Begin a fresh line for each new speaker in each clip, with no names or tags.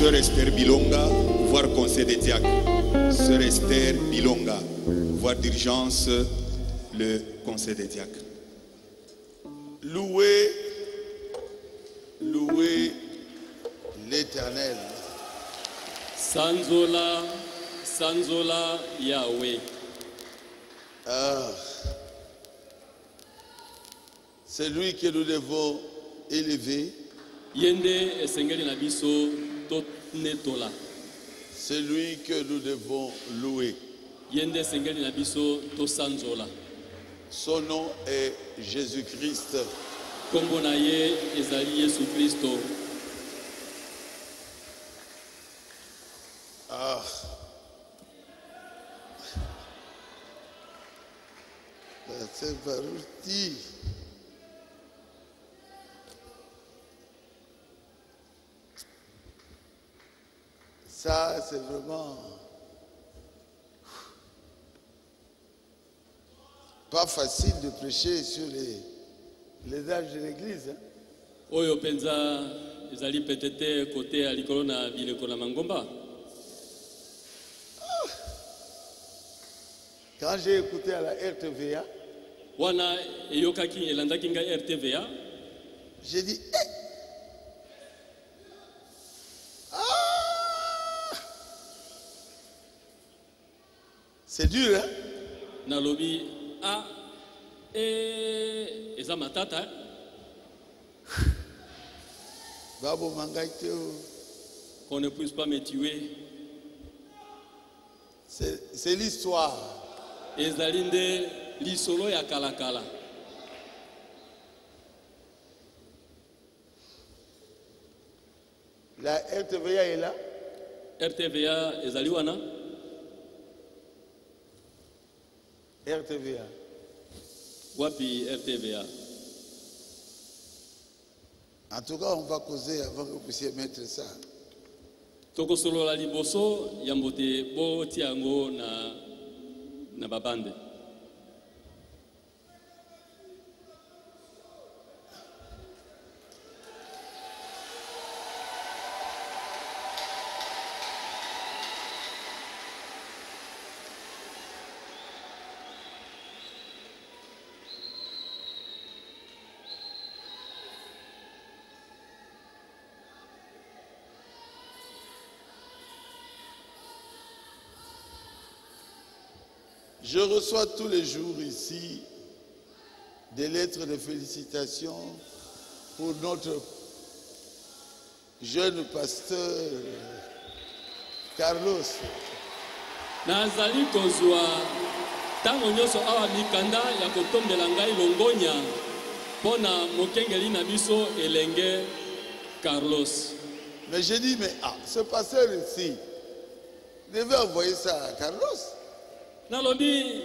Sœur Esther Bilonga, pouvoir conseil des diacres. Sœur Esther Bilonga, pouvoir d'urgence, le conseil des diacres.
Louez l'Éternel.
Sanzola, Sanzola Yahweh.
C'est lui que nous devons élever.
Yende esengeli na biso to netola.
C'est lui que nous devons louer.
Yende esengeli na biso to sanzola.
Son nom est Jésus-Christ.
Kombo na ye ezali Yesu Kristo.
C'est parti. Ça, c'est vraiment pas facile de prêcher sur les âges de l'église. Hein?
Oyo penza ezali petete côté alikolo na bileko na mangomba.
Quand j'ai écouté à la RTVA,
Wana eyokaki elandaki nga RTVA.
J'ai dit, c'est dur, hein?
Nalobi eza matata.
Babo Mangaiteo.
Qu'on ne puisse pas me tuer.
C'est l'histoire.
Ezali nde lisolo ya kalakala.
La RTVA est là.
RTVA ezali wana.
RTVA.
Wapi RTVA.
En tout cas, on va causer avant que vous puissiez mettre ça.
Toko solo la liboso yambote bo tiango na babande.
Je reçois tous les jours ici des lettres de félicitations pour notre jeune pasteur Carlos.
Nazali kozwa tango nyoso awa mikanda ya kotombela ngai longonya pona mokengeli na biso elenge Carlos.
Mais j'ai dit, mais ce pasteur ici devait envoyer ça à Carlos.
Nalobi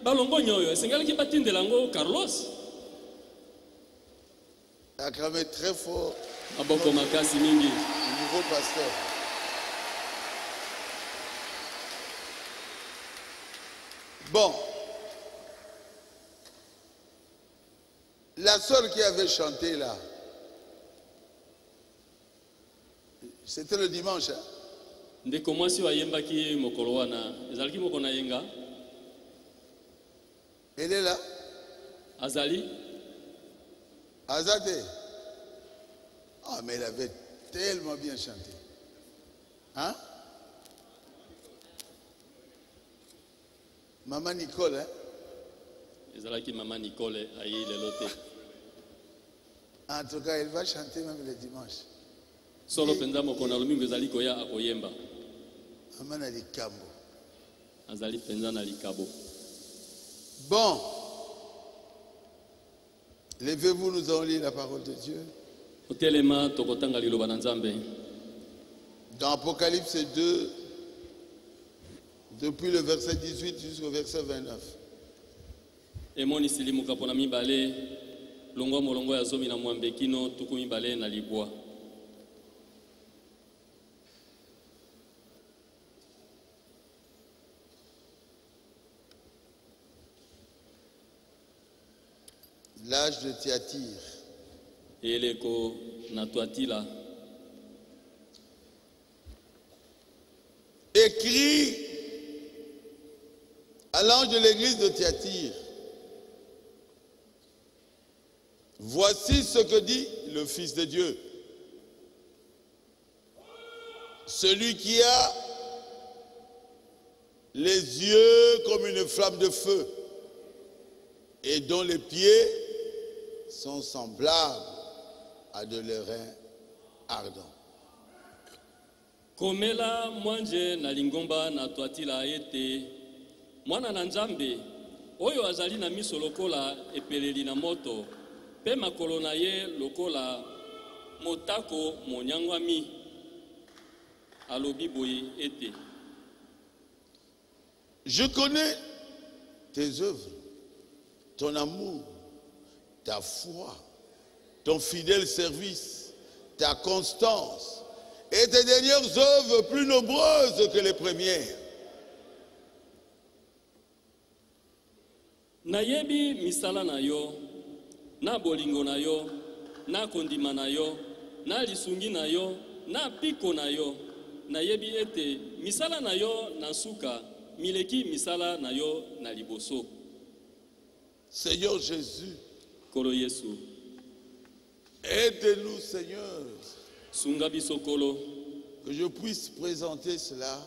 balongonya oyo esengeli batindela ngo Carlos.
Acclamé très fort.
Aboko makasi mingi.
Le nouveau pasteur. Bon. La sœur qui avait chanté là, c'était le dimanche. Hein?
Ndeko mwasi wayembaki mokolo wana ezalaki moko na yenga.
Elle est là.
Azali.
Azate. Ah, mais elle avait tellement bien chanté. Hein? Maman Nicole, hein?
Ezalaki Maman Nicole ayi lelote.
En tout cas, elle va chanter même le dimanche.
Solo penza moko na lomingo ezali koya akoyemba.
Maman a likambo.
Azali penza na likabo.
Bon. Levez-vous, nous allons lire la parole de Dieu.
Otelema tokotanga liloba na Nzambe.
Dans Apocalypse 2, depuis le verset 18 jusqu'au verset 29.
Emoni silimuka pona mibale longwa molongo ya zomi na mwambe kino tuku mibale na libwa.
L'âge de Thyatire.
Eleko na Tuatila.
écrit à l'ange de l'église de Thyatire. Voici ce que dit le Fils de Dieu. Celui qui a les yeux comme une flamme de feu et dont les pieds sont semblables à de l'airain ardent.
Komela mwanje na lingomba na Tuatila ete mwana na Nzambe oyo azali na miso lokola epeleli na moto pe makolo na ye lokola motako monyangwami alobi boye ete.
Je connais tes œuvres, ton amour, ta foi, ton fidèle service, ta constance et tes dernières œuvres plus nombreuses que les premières.
Nayebi misala na yo, na bolingo na yo, na kondima na yo, na lisungi na yo, na piko na yo. Nayebi ete misala na yo na suka, mileki misala na yo na liboso.
Seigneur Jésus,
Kolo Yesu,
aide-nous, Seigneur,
sunga biso kolo,
que je puisse présenter cela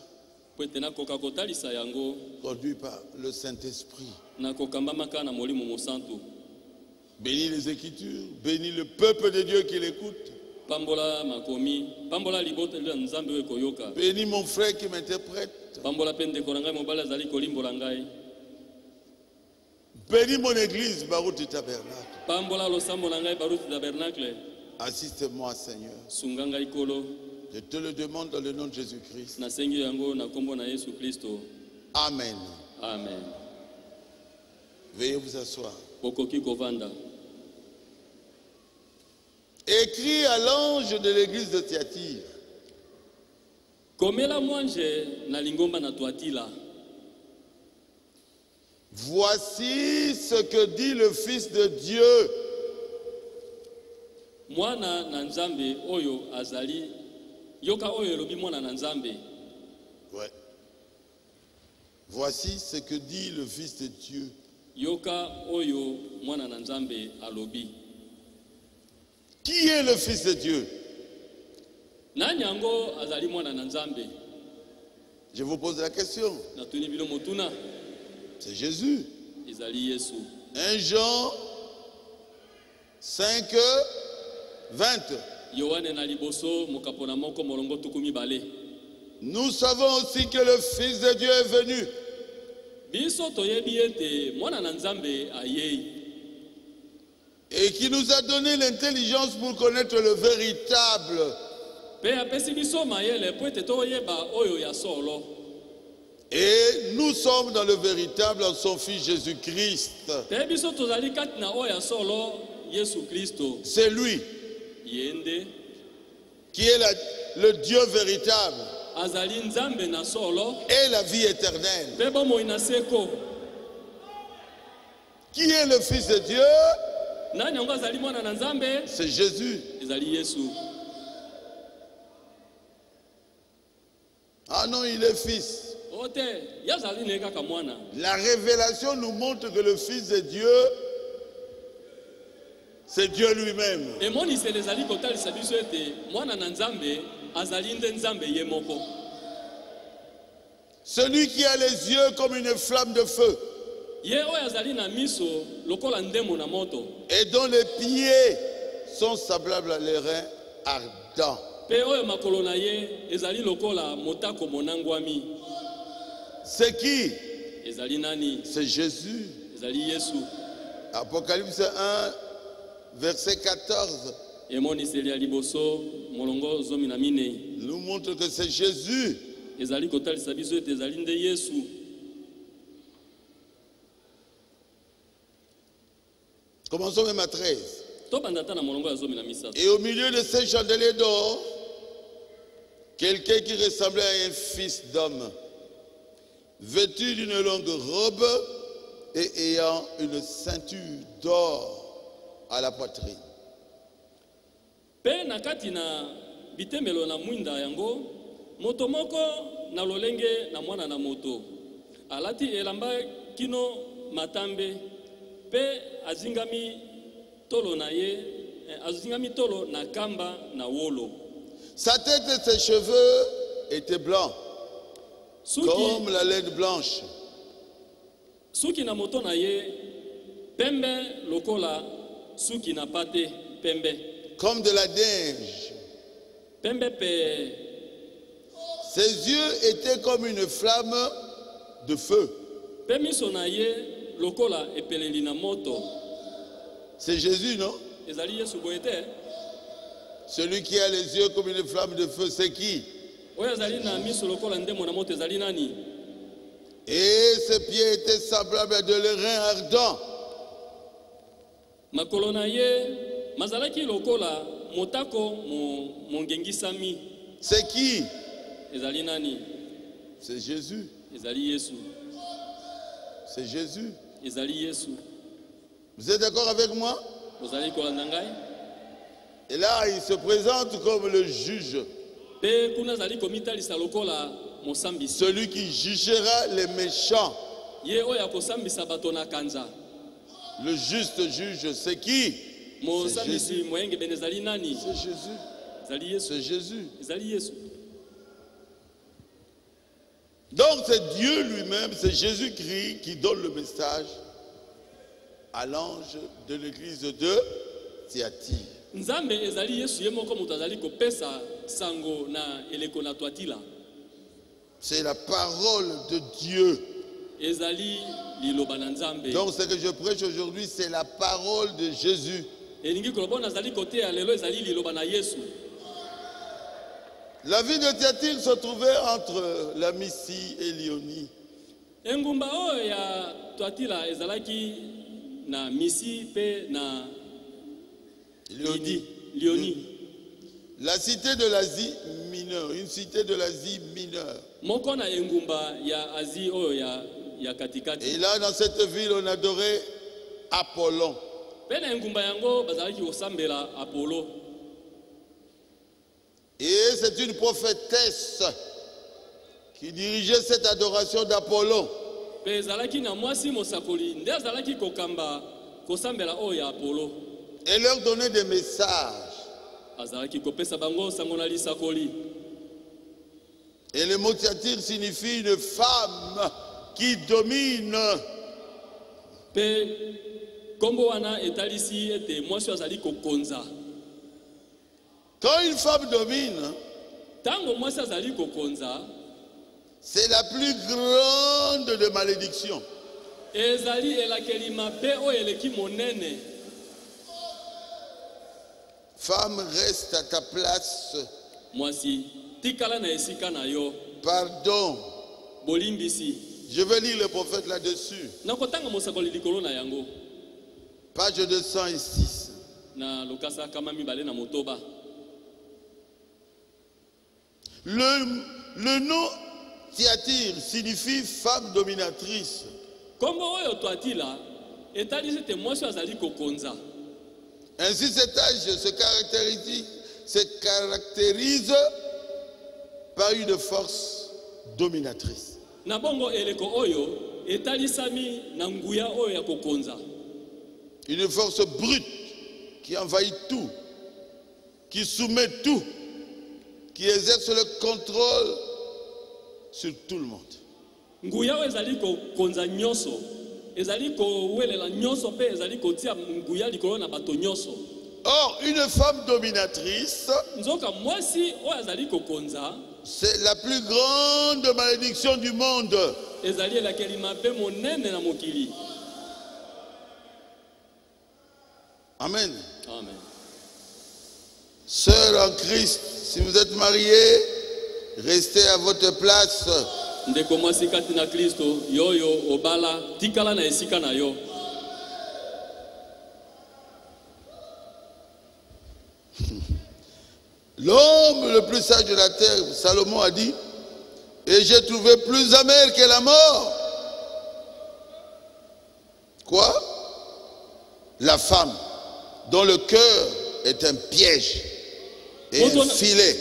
pwete na koka kotalisa yango,
conduit par le Saint-Esprit.
na kokamba maka na molimo mosantu.
Bénis les Écritures, bénis le peuple de Dieu qui l'écoute.
Pambola makomi, pambola libote le Nzambe we koyoka.
Bénis mon frère qui m'interprète.
Pambola pende korangai mobala zali kolimbola ngai.
Bénis mon église, Baruch du Tabernacle.
Pambola losambo na ngai baruti tabernacle.
Assiste-moi, Seigneur.
Sunga ngai kolo.
Je te le demande dans le nom de Jésus-Christ.
Na sengi yango na kombo na Yesu Kristo.
Amen.
Amen.
Veuillez vous asseoir.
Okoki kovanda.
Écrit à l'ange de l'église de Thyatire.
Komela mwanje na lingomba na Tuatila.
Voici ce que dit le Fils de Dieu.
Mwana na Nzambe oyo azali. Yoka oyo lobi mwana na Nzambe.
Ouais. Voici ce que dit le Fils de Dieu.
Yoka oyo mwana na Nzambe alobi.
Qui est le Fils de Dieu?
Nani yango azali mwana na Nzambe?
Je vous pose la question.
Na tuni bilo motuna.
C'est Jésus.
Ezali Yesu.
1 Jean 5, 20.
Yohane na liboso mokapona moko molongo tukumi bale.
Nous savons aussi que le Fils de Dieu est venu.
Biso toyebi ete mwana na Nzambe ayei.
Et qui nous a donné l'intelligence pour connaître le véritable.
Pe apesi biso mayele po ete toyeba oyo ya solo.
Et nous sommes dans le véritable en son Fils Jésus-Christ.
Pe biso tozali kati na oyo ya solo Yesu Kristo.
C'est lui
Yende
qui est le Dieu véritable
azali Nzambe na solo
et la vie éternelle.
pe bomo inaseko.
Qui est le Fils de Dieu?
Nani yango azali mwana na Nzambe?
C'est Jésus.
Ezali Yesu.
Ah non, il est Fils.
Ote yazali ne kaka mwana.
La révélation nous montre que le Fils de Dieu, c'est Dieu lui-même.
Emonisele ezali kotalisa biso ete mwana na Nzambe azali nde Nzambe ye moko.
Celui qui a les yeux comme une flamme de feu
Ye oyo azali na miso lokola ndemo na moto.
et dont les pieds sont semblables à l'airain ardent.
Pe oyo makolo na ye ezali lokola motako monangwami.
C'est qui?
Ezali nani?
C'est Jésus.
Ezali Yesu.
Apocalypse 1, verset 14,
Emoniseli ya liboso molongo zomi na minei.
nous montre que c'est Jésus.
Ezali kotalisa biso ete ezali nde Yesu.
Commençons même à 13.
Tobanda ta na molongo ya zomi na misato.
Et au milieu de ces chandeliers d'or, quelqu'un qui ressemblait à un fils d'homme, vêtu d'une longue robe et ayant une ceinture d'or à la poitrine.
Pe na kati na bitembelo na mwinda yango moto moko na lolenge na mwana na moto. Alati elamba kino matambe pe azingami tolo na ye, azingami tolo na kamba na wolo.
Sa tête et ses cheveux étaient blancs, comme la laine blanche.
Suki na moto na ye pembe lokola suki na pate pembe.
Comme de la neige.
Pembe pe.
Ses yeux étaient comme une flamme de feu.
Pemiso na ye lokola epeleli na moto.
C'est Jésus, non?
Ezali Yesu boyete.
Celui qui a les yeux comme une flamme de feu, c'est qui?
Oya zali na miso lokola ndemo na moto ezali nani?
Et ses pieds étaient semblables à de l'airain ardent.
Makolo na ye mazalaki lokola motako mongengisami.
C'est qui?
Ezali nani?
C'est Jésus.
Ezali Yesu.
C'est Jésus.
Ezali Yesu.
Vous êtes d'accord avec moi?
Ozali kolanda ngai?
Et là, il se présente comme le juge.
Pe kuna zali komitalisa lokola mosambisi.
Celui qui jugera les méchants.
Ye oya kosambisa bato na kanza.
Le juste juge, c'est qui?
Mosambisi moyenge benezali nani?
C'est Jésus.
Ezali Yesu.
C'est Jésus.
Ezali Yesu.
Donc c'est Dieu lui-même, c'est Jésus-Christ qui donne le message à l'ange de l'église de Thyatire.
Nzambe ezali Yesu yemoko mutu azali kopesa sango na eleko na Twatila.
C'est la parole de Dieu.
Ezali liloba na Nzambe.
Donc ce que je prêche aujourd'hui, c'est la parole de Jésus.
Elingi kolobona azali kote ya lelo ezali liloba na Yesu.
La ville de Thyatire se trouvait entre la Mysie et l'Ionie.
Engumba oyo ya Twatila ezalaki na Misi pe na Lioni.
La cité de l'Asie mineure, une cité de l'Asie mineure.
Moko na engumba ya Asie oyo ya katikati.
Et là dans cette ville on adorait Apollon.
Pe na engumba yango bazalaki kosambela Apollo.
Et c'est une prophétesse qui dirigeait cette adoration d'Apollon.
Pe ezalaki na mwasi mosakoli nde azalaki kokamba kosambela oyo ya Apollo.
Et leur donnait des messages.
Azalaki kopesa bango sango na lisakoli.
Et le mot Thyatire signifie une femme qui domine.
Pe kombo wana etalisi ete mwasi azali kokonza.
Quand une femme domine,
Tango mwasi azali kokonza,
c'est la plus grande des malédictions.
ezali elakeli mabe oyo eleki monene.
Femme, reste à ta place.
Mwasi tikala na esika na yo.
Pardon.
Bolimbisi.
Je vais lire le prophète là-dessus.
Nakotanga mosakoli likolo na yango.
Page 206.
Na lokasa kama mibale na motoba.
Le nom Thyatire signifie femme dominatrice.
Kombo oyo Twatila etalisi ete mwasi azali kokonza.
Ainsi cet âge se caractérise par une force dominatrice.
Na bongo eleko oyo etalisami na nguya oyo ya kokonza.
Une force brute qui envahit tout, qui soumet tout, qui exerce le contrôle sur tout le monde.
Nguya oyo ezali kokonza nyoso. Ezali kowelela nyoso pe ezali kotia nguya likolo na bato nyoso.
Or, une femme dominatrice,
Nzoka mwasi oyo azali kokonza,
c'est la plus grande malédiction du monde.
ezali elakeli mabe monene na mokili.
Amen.
Amen.
Sœurs en Christ, si vous êtes mariés, restez à votre place.
Ndeko mwasi kati na Kristo, yoyo obala, tikala na esika na yo.
L'homme le plus sage de la terre, Salomon a dit, et j'ai trouvé plus amer que la mort. Quoi? La femme, dont le cœur est un piège et un filet.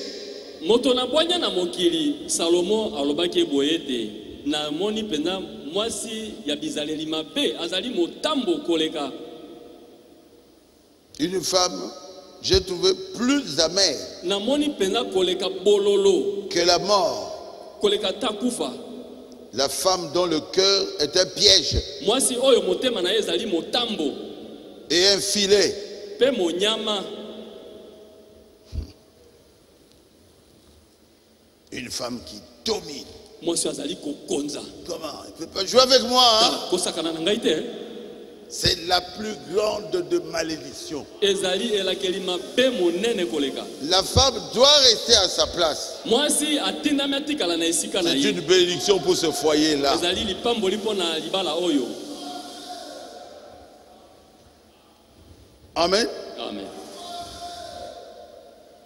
moto na bwanya na mokili Salomo alobaki boyete na moni pena mwasi ya bizaleli mabe azali motambo koleka.
Une femme, j'ai trouvé plus amère
Na moni pena koleka bololo
que la mort.
koleka takufa.
La femme dont le cœur est un piège
Mwasi oyo motema na ezali motambo
et un filet.
pe monyama.
Une femme qui domine.
Mwasi azali kokonza.
Comment? Il ne peut pas jouer avec moi. Hein?
Kosakana na ngai te.
C'est la plus grande de malédiction.
Ezali elakeli mabe monene koleka.
La femme doit rester à sa place.
Mwasi atindami atikala na esika na
C'est
ye.
une bénédiction pour ce foyer-là.
Ezali lipamboli mpona libala oyo.
Amen.
Amen.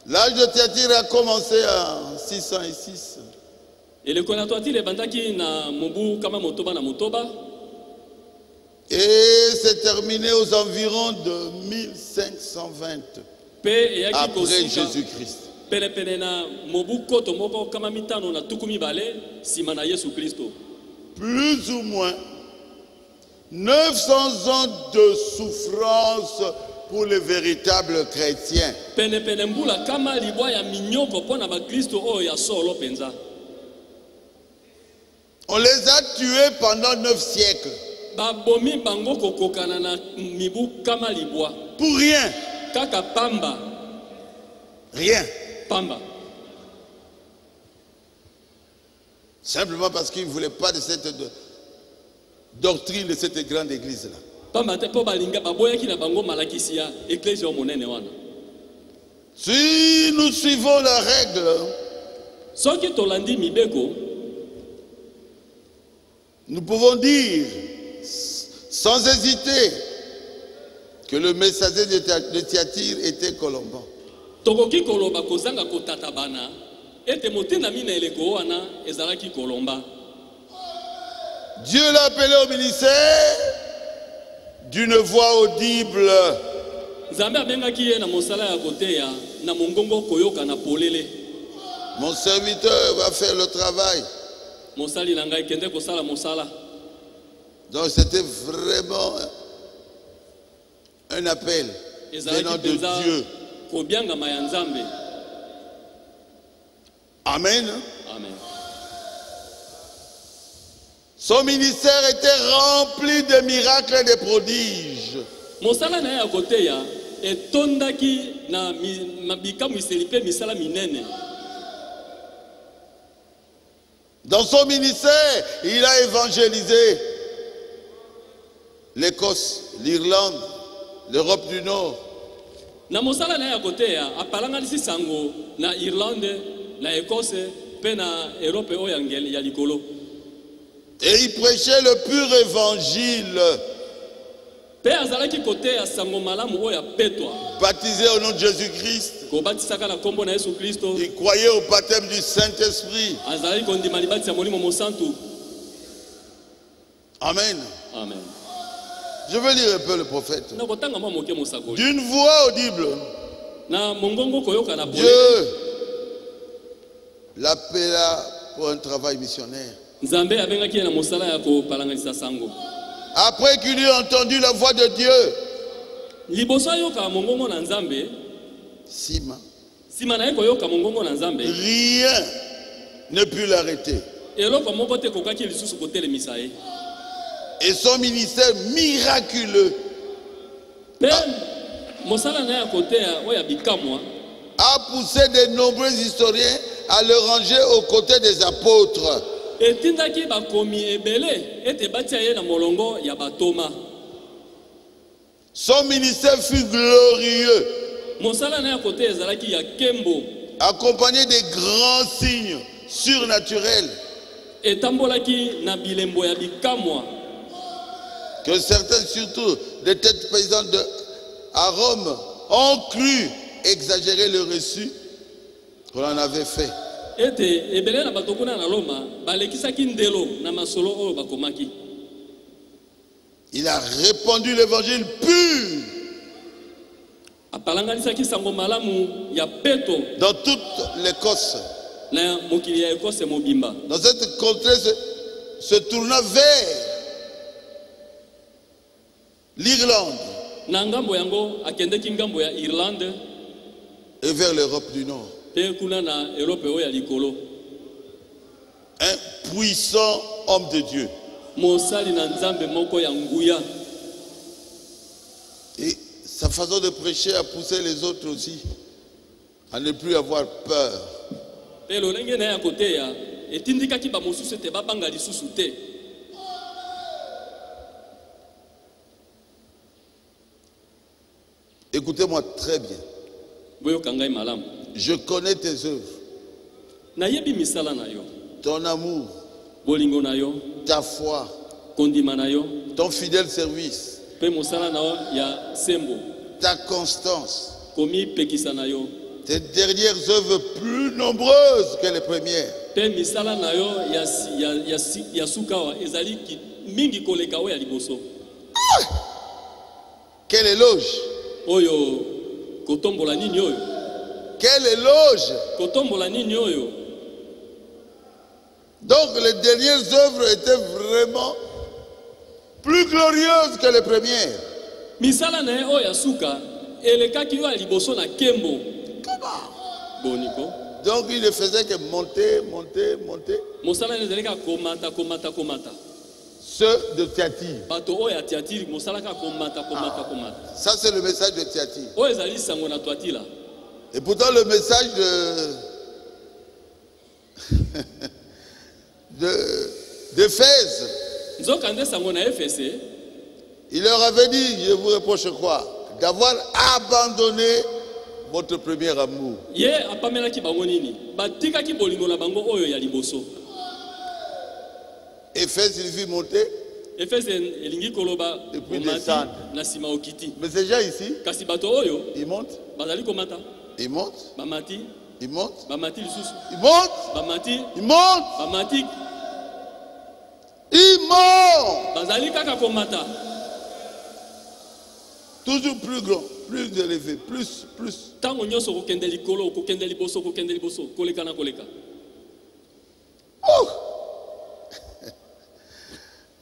L'âge de Thyatire a commencé en 606.
Eleko na Thyatire ebandaki na mobu kama motoba na motoba.
Et c'est terminé aux environs de 1520 après Jésus-Christ.
Pele na mobu koto moko kama mitano na tuku mibale sima na Yesu Kristo.
Plus ou moins 900 ans de souffrance pour les véritables chrétiens.
Pene mbula kama libwa ya minyoko pona ba Kristo oyo ya solo penza.
On les a tués pendant 9 siècles.
Babomi bango kokokana na mibu kama libwa.
Pour rien.
Kaka pamba.
Rien.
Pamba.
Simplement parce qu'ils ne voulaient pas de cette doctrine de cette grande église-là.
Pamba te po balinga baboyaki na bango malakisi ya ecclesia monene wana.
Si nous suivons la règle,
Soki tolandi mibeko,
nous pouvons dire sans hésiter que le messager de Thyatire était Colomban.
tokoki koloba kozanga kotata bana ete motinda mina eleko wana ezalaki kolomba.
Dieu l'a appelé au ministère d'une voix audible.
Nzambe abengaki ye na mosala ya koteya na mongongo koyoka na polele.
Mon serviteur va faire le travail.
Mosali na ngai kende kosala mosala.
Donc c'était vraiment un appel venant de Dieu.
Kobianga ya Nzambe.
Amen.
Amen.
Son ministère était rempli de miracles et de prodiges.
Mosala na ya koteya etondaki na mabikamu iselipe misala minene.
Dans son ministère, il a évangélisé l'Écosse, l'Irlande, l'Europe du Nord.
Na mosala na ya koteya apalangalisi sango na Irlande, na Écosse, pe na Europe oyo ya likolo.
Et il prêchait le pur évangile.
Pe azalaki koteya sango malamu oyo petwa.
Baptisé au nom de Jésus-Christ.
Kobatisaka na kombo na Yesu Kristo.
Il croyait au baptême du Saint-Esprit.
Azalaki kondima libatisa molimo mosantu.
Amen.
Amen.
Je vais lire un peu le prophète.
D'une
voix audible, Dieu l'appela pour un travail missionnaire. Après qu'il eut entendu la voix de Dieu, rien ne put l'arrêter. Et son ministère miraculeux a poussé de nombreux historiens à le ranger aux côtés des apôtres. Son ministère fut glorieux, accompagné des grands signes surnaturels que certains, surtout des têtes paysannes à Rome, ont cru exagérer le reçu qu'on en avait fait.
Et
Il a répandu l'évangile pur
apalanganisaki sango malamu ya peto
dans toute l'Écosse.
na mokili ya Ekose mobimba.
Dans cette contrée se tournant vers l'Irlande
Na ngambo yango akendeki ngambo ya Irlande
et vers l'Europe du Nord.
pe kuna na Europe oyo ya likolo.
Un puissant homme de Dieu.
Mosali na nzambe moko ya nguya.
Et sa façon de prêcher a poussé les autres aussi à ne plus avoir peur.
Pe lolenge na ya koteya etindikaki ba mosusu te babanga lisusu te.
Écoutez-moi très bien.
Boyoka ngai malamu.
Je connais tes œuvres,
Nayebi misala na yo.
ton amour,
Bolingo na yo,
ta foi,
kondima na yo,
ton fidèle service,
pe mosala na yo ya sembo.
ta constance,
Komi pekisa na yo.
tes dernières œuvres plus nombreuses que les premières.
Pe misala na yo ya sukawa ezali mingi koleka o ya liboso.
Quel éloge!
Oyo kotombola nini oyo?
Quel éloge!
Kotombola nini oyo?
Donc les dernières œuvres étaient vraiment plus glorieuses que les premières.
Misala na ye oyo ya suka elekaki yo ya liboso na kembo.
Comment?
Boniko.
Donc il ne faisait que monter, monter, monter.
Mosala ezali ka komata komata komata.
Ceux de Thyatire.
Bato oyo ya Tiatiri mosala ka komata komata komata.
Ça c'est le message de Thyatire.
Oyo ezali sango na Tuatila.
Et pourtant le message d'Éphèse,
Nzoka nde sango na Efese.
il leur avait dit, je vous reproche quoi? D'avoir abandonné votre premier amour.
Ye apamelaki bango nini? Batikaki bolingo na bango oyo ya liboso.
Éphèse, il vit monter,
Efese elingi koloba
Et puis
omati
descendre.
na sima okiti.
mais ces gens ici,
Kasi bato oyo
ils montent,
bazali komata.
ils montent,
Bamati,
ils montent,
bamati lisusu.
ils montent,
Bamati,
ils montent,
bamati,
ils montent.
bazali kaka komata.
Toujours plus grand, plus élevé, plus.
Tango nyonso kokende likolo, kokende liboso, koleka na koleka.
Oh!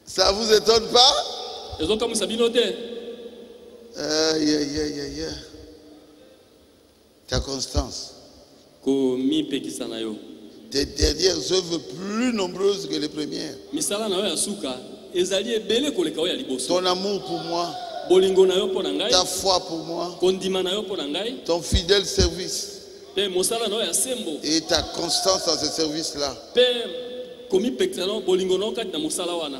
Ça vous étonne pas?
Ezoka musabino te.
Aïe. Ta constance.
Komi pekisa na yo.
Tes dernières œuvres plus nombreuses que les premières.
Misala na yo ya suka ezali ebele koleka oyo ya liboso.
Ton amour pour moi,
Bolingo na yo po na ngai,
ta foi pour moi,
kondima na yo po na ngai,
ton fidèle service
pe mosala na yo ya sembo,
et ta constance dans ce service-là.
pe komi pekisa na yo bolingo na yo kati na mosala wana.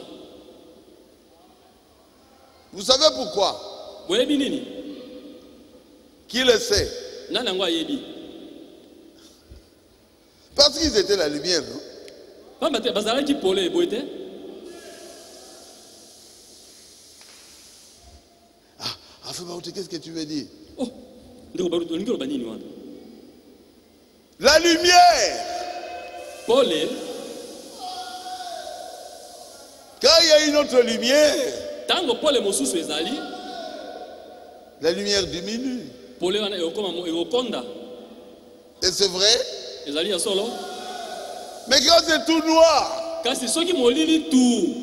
Vous savez pourquoi?
Boyebi nini?
Qui le sait?
Nani yango ayebi?
Parce qu'ils étaient la lumière, non?
Pamba te bazalaki pole boye te.
Qu'est-ce que tu veux dire?
Oh, ndeko baruto lingi loba nini wana?
La lumière!
Pole,
Quand il y a une autre lumière,
tango pole mosusu ezali,
la lumière diminue.
pole wana ekokonda.
Et c'est vrai.
Ezali ya solo.
Mais quand c'est tout noir,
Kasi soki molili tu,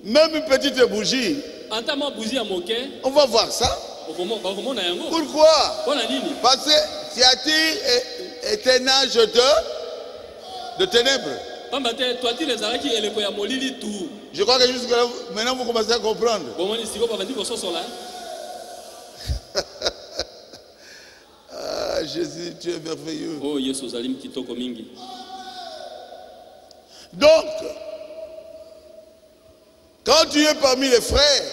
même une petite bougie,
ata mwa buzi ya moke,
on va voir ça.
bakomona yango.
Pourquoi?
Pona nini?
Parce que Thyatire est un âge de ténèbres.
Pamba te Tuatila ezalaki eleko ya molili tu.
Je crois que jusque là, maintenant vous commencez à comprendre.
Bomoni siko babandi kososola.
Ah, Jésus, tu es merveilleux.
Oh Yesu zalim kitoko mingi.
Donc, quand tu es parmi les frères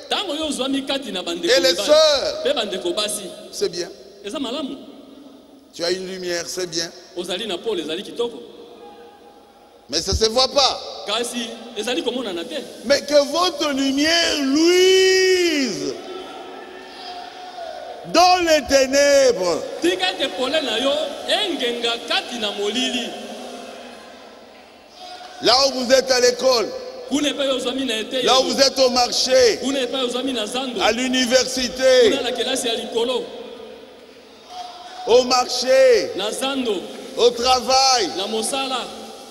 Tango yo zwami kati na bandeko.
et les sœurs,
Pe bandeko basi.
c'est bien.
Eza malamu.
Tu as une lumière, c'est bien.
Ozali na pole ezali kitoko.
Mais ça ne se voit pas.
Kasi ezali komona na te.
Mais que votre lumière luise dans les ténèbres.
Tika te pole na yo engenga kati na molili.
Là où vous êtes à l'école,
Kune pe yo zwami na ete.
là où vous êtes au marché,
Kune pe yo zwami na zando.
à l'université,
Kuna na kelasi ya likolo.
au marché,
na zando,
au travail,
na mosala,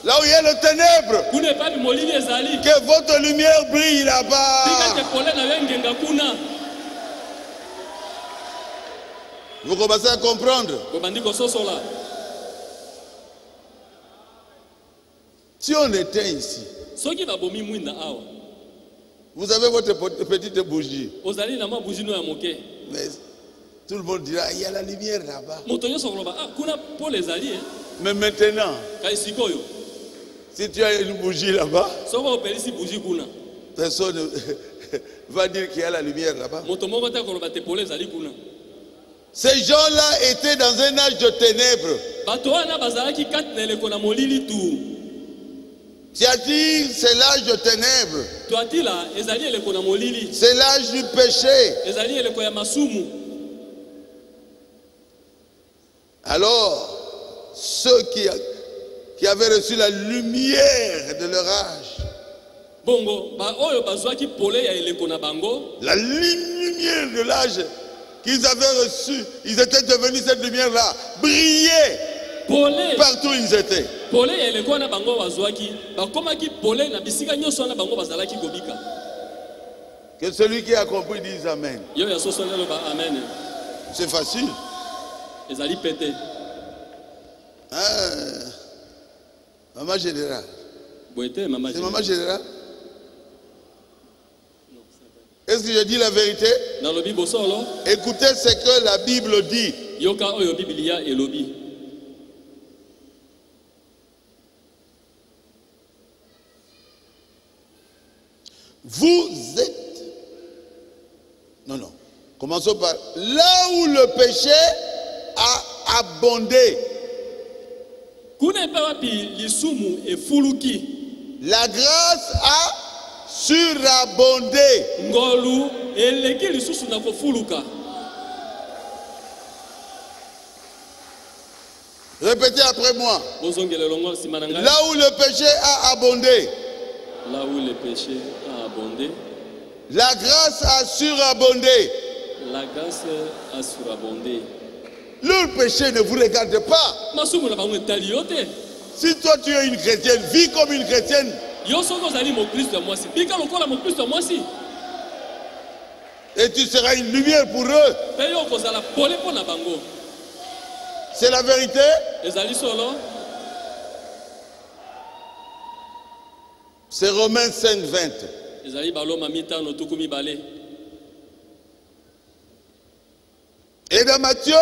là où il y a le ténèbre,
kuna epapi molili ezali.
que votre lumière brille
Tika
là-bas.
te pole na yo ngenga kuna.
Vous commencez à comprendre.
Kobandi kososola.
Si on était ici,
Soki babomi mwinda awa.
vous avez votre petite bougie.
Ozali na mwa bougie no ya moke.
Mais tout le monde dira, il y a la lumière là-bas.
Moto nyonso koloba, ah kuna pole ezali
Mais maintenant,
Kai sikoyo.
si tu as une bougie là-bas,
Soko opelisi bougie kuna.
personne ne va dire qu'il y a la lumière là-bas.
Moto moko te koloba te pole ezali kuna.
Ces gens-là étaient dans un âge de ténèbres.
Bato wana bazalaki kati na eleko na molili tu.
C'est-à-dire, c'est l'âge de ténèbres.
Toatila ezali eleko na molili.
C'est l'âge du péché.
Ezali eleko ya masumu.
Alors, ceux qui avaient reçu la lumière de leur âge,
Bongo ba oyo bazwaki pole ya eleko na bango.
la lumière de l'âge qu'ils avaient reçu, ils étaient devenus cette lumière-là, brillaient
Pole.
partout où ils étaient.
Pole ya eleko na bango bazwaki. Bakomaki pole na bisika nyonso na bango bazalaki kobika.
Que celui qui a compris dise Amen.
Yo ya soso lelo ba amen.
C'est facile.
Ezali pété.
Hein? Maman générale.
Boete mama.
C'est maman générale? Est-ce que je dis la vérité?
Na lobi bosolo.
Écoutez ce que la Bible dit.
Yoka oyo Biblia elobi.
Vous êtes... Non. Commençons par... Là où le péché a abondé,
Kuna epa wapi lisumu efuluki.
la grâce a surabondé.
Ngolu eleki lisusu na kofuluka.
Répétez après moi.
Bozongele longo simana ngai.
Là où le péché a abondé,
Là où le péché a abondé,
la grâce a surabondé.
la grâce a surabondé.
Le péché ne vous regarde pas.
Masumu na bango etali yote.
Si toi tu es une chrétienne, vis comme une chrétienne.
Yo soko zali mo Kristo ya mwasi. Bika lokola mo Kristo ya mwasi.
Et tu seras une lumière pour eux.
Pe yo kozala pole po na bango.
C'est la vérité.
Ezali solo.
C'est Romains 5, 20.
Ezali baloma mitano tuku mibale.
Et dans Matthieu,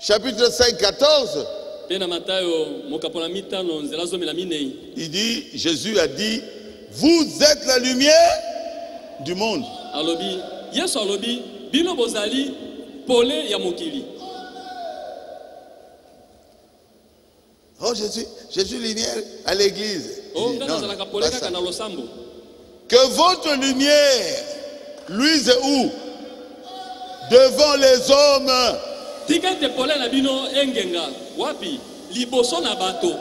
chapitre 5, 14,
Pe na Matayo mokapona mitano nzela zomi na minei.
il dit, Jésus a dit, vous êtes la lumière du monde.
Alobi, Yesu alobi, bino bozali pole ya mokili.
Oh, je suis lumière à l'église. Il
Oh,
dit,
ngana
non,
zalaka
pas
pole
ça.
kaka na losambo.
Que votre lumière luise où? Devant les hommes.
Tika te pole na bino engenga. Wapi? Liboso na bato.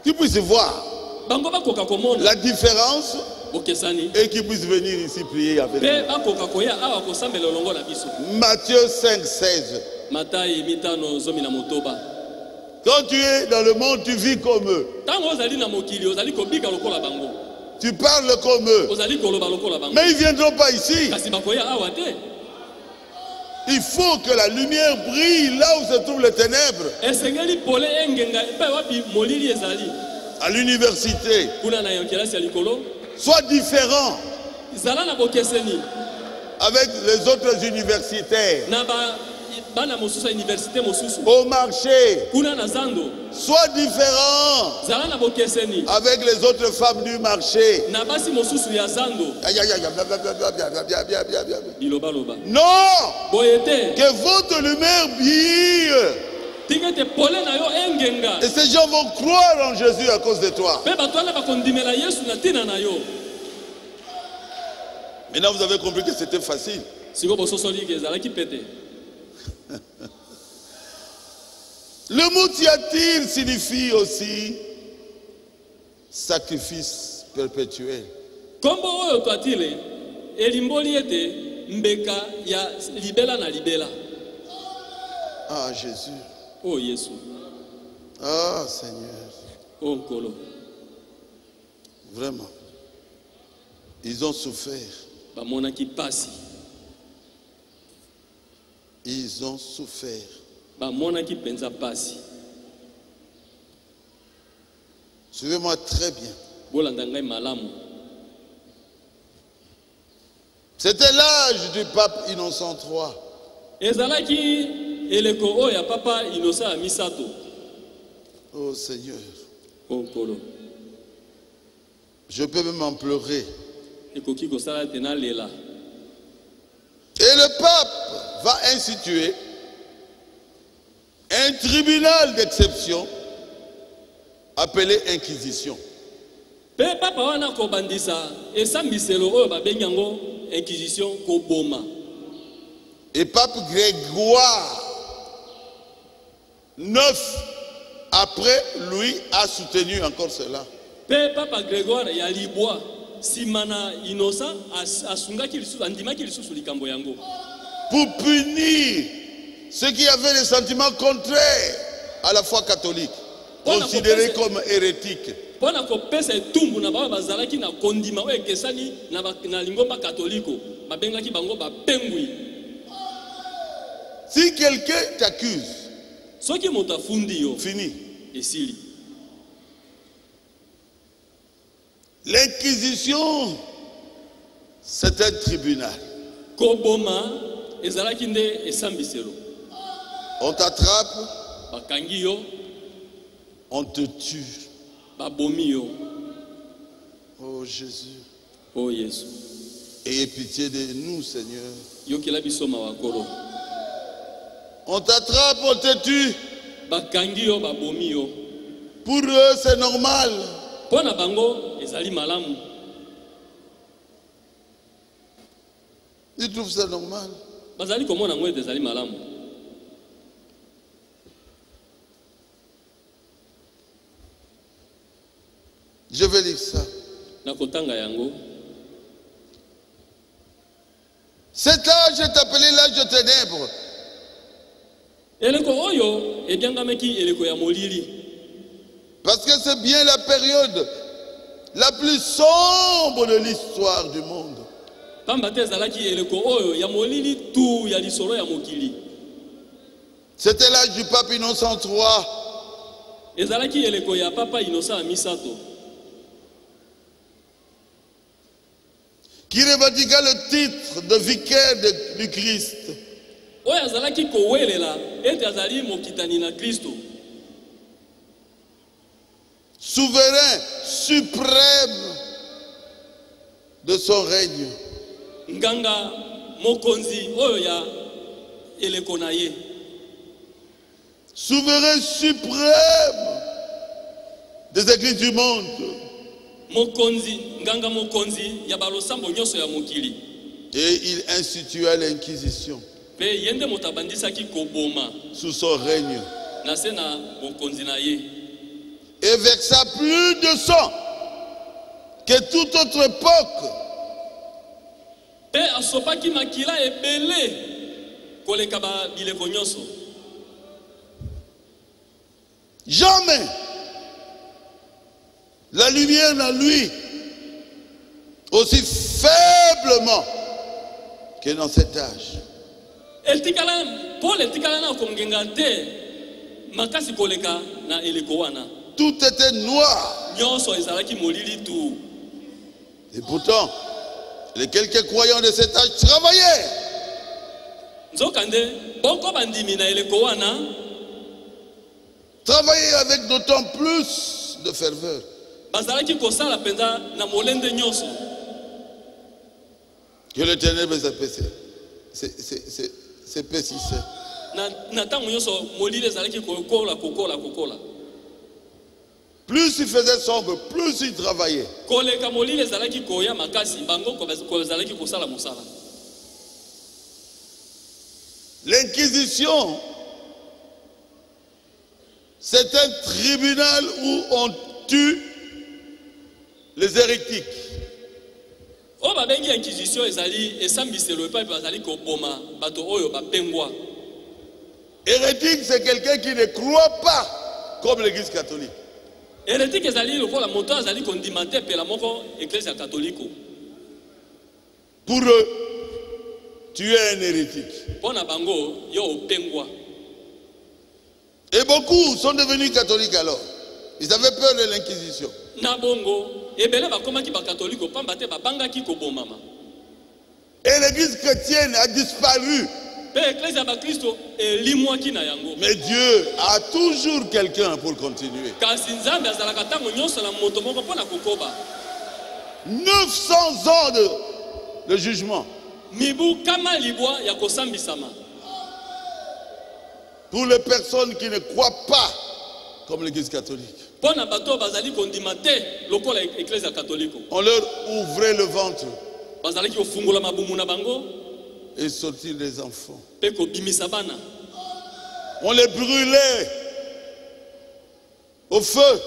Qu'ils puissent voir
Bango bakoka komona.
la différence
Bokesani.
et qu'ils puissent venir ici prier avec
Pe
nous.
bakoka koya awa kosambela longo na biso.
Matthieu 5, 16.
Matayi mitano zomi na motoba.
Quand tu es dans le monde, tu vis comme eux.
Tango ozali na mokili ozali kobika lokola bango.
Tu parles comme eux.
Ozali koloba lokola bango.
Mais ils ne viendront pas ici.
Kasi bakoya awa te.
Il faut que la lumière brille là où se trouvent les ténèbres.
Esengeli pole engenga epai wapi molili ezali.
À l'université.
Kuna na yokelasi ya likolo.
Sois différent
Zala na bokeseni.
avec les autres universitaires.
Na bana mosusu ya université mosusu.
Au marché.
Kuna na zando.
Sois différent
Zala na bokeseni.
avec les autres femmes du marché.
Na basi mosusu ya zando.
Aïe, aïe, aïe, blablabla.
Biloba loba.
Non!
Boyete.
Que votre lumière brille.
Tika te pole na yo engenga.
Et ces gens vont croire en Jésus à cause de toi.
Pe bato wana bakondimela Yesu na tina na yo.
Maintenant, vous avez compris que c'était facile.
Siko bososoli ke ezalaki pete.
Le mot tiatir signifie aussi sacrifice perpétuel.
Kombo oyo twatile elimboli ete mbeka ya libela na libela.
Ah, Jésus.
Oh Yesu.
Ah, Seigneur.
Oh Nkolo.
Vraiment. Ils ont souffert.
Bamonaki pasi.
Ils ont souffert.
Bamonaki penza pasi.
Suivez-moi très bien.
Bolanda ngai malamu.
C'était l'âge du pape Innocent III.
Ezalaki eleko oya papa Innocent misato.
Oh Seigneur.
Oh Nkolo.
Je peux même en pleurer.
Ekoki kosala tena lela.
Et le pape va instituer un tribunal d'exception appelé Inquisition.
Pe papa wana ko bandisa esambiselo oyo babengi yango Inquisition ko boma.
Et pape Grégoire IX après lui a soutenu encore cela.
Pe papa Grégoire ya libwa simana Innocent asungaki lisusu andimaki lisusu likambo yango.
Pour punir ceux qui avaient des sentiments contraires à la foi catholique, considérés comme hérétiques.
Pona ko pesa etumbu na baba bazalaki na kondima oyo ekesani na lingomba katoliko babengaki bango bapengwi.
Si quelqu'un t'accuse,
soki moto afundi yo
fini.
esili.
L'inquisition, c'est un tribunal.
Koboma ezalaki nde esambiselo.
On t'attrape,
Bakangi yo,
on te tue.
babomi yo.
Oh Jésus,
Oh Yesu.
ayez pitié de nous, Seigneur.
Yokela biso mawakolo.
On t'attrape, on te tue.
Bakangi yo, babomi yo.
Pour eux, c'est normal.
Pona bango ezali malamu.
Ils trouvent ça normal.
Bazali komona ngo ezali malamu.
Je vais lire ça.
Nakotanga yango.
Cet âge est appelé l'âge de ténèbres.
Eleko oyo ebiangameki eleko ya molili.
Parce que c'est bien la période la plus sombre de l'histoire du monde.
Pamba te ezalaki eleko oyo ya molili tu ya lisolo ya mokili.
C'était l'âge du pape Innocent III.
Ezalaki eleko ya papa Innocent misato.
Qui revendiqua le titre de vicaire du Christ.
Oyo azalaki kowelela ete azali mokitani na Kristo.
Souverain suprême de son règne.
Nganga mokonzi oyo ya eleko na ye.
Souverain suprême des églises du monde.
Mokonzi, nganga mokonzi ya balosambo nyoso ya mokili.
Et il institua l'Inquisition
Pe yende motabandisaki koboma
sous son règne.
na se na mokonzi na ye.
Et versa plus de sang que toute autre époque.
Pe asopaki makila ebele koleka ba bileko nyoso.
Jamais la lumière n'a lui aussi faiblement que dans cet âge.
Etikala Paul etikala na kongenga te makasi koleka na eleko wana.
Tout était noir.
Nyoso ezalaki molili tu.
Et pourtant, les quelques croyants de cet âge travaillaient.
Nzokande boko bandimi na eleko wana
Travaillaient avec d'autant plus de ferveur.
bazalaki kosala penza na molende nyoso.
Que les ténèbres s'épaississaient.
Na tango nyoso molili ezalaki kokola.
Plus il faisait sombre, plus il travaillait.
Koleka molili ezalaki koya makasi bango ezalaki kosala mosala.
L'Inquisition, c'est un tribunal où on tue les hérétiques.
O babengi Inquisition ezali esambiselo epai bazali koboma bato oyo bapengwa.
Hérétique, c'est quelqu'un qui ne croit pas comme l'église catholique.
Hérétique ezali lokola moto azali kondimate pela moko église catholique.
Pour eux, tu es un hérétique.
Pona bango yo opengwa.
Et beaucoup sont devenus catholiques alors. Ils avaient peur de l'inquisition.
Na bongo ebele bakomaki ba catholique pamba te babangaki ko bomama.
Et l'église chrétienne a disparu.
Pe église ya ba Kristo elimwaki na yango.
Mais Dieu a toujours quelqu'un pour continuer.
Kasi Nzambe azalaka tango nyonso na moto moko pona kokoba.
900 ans de jugement.
Mibu kama libwa ya kosambisama.
Pour les personnes qui ne croient pas comme l'église catholique.
Pona bato bazali kondimate lokola église catholique.
On leur ouvrait le ventre.
Bazalaki kofungola mabumu na bango
et sortir les enfants.
pe kobimisa bana.
On les brûlait au feu.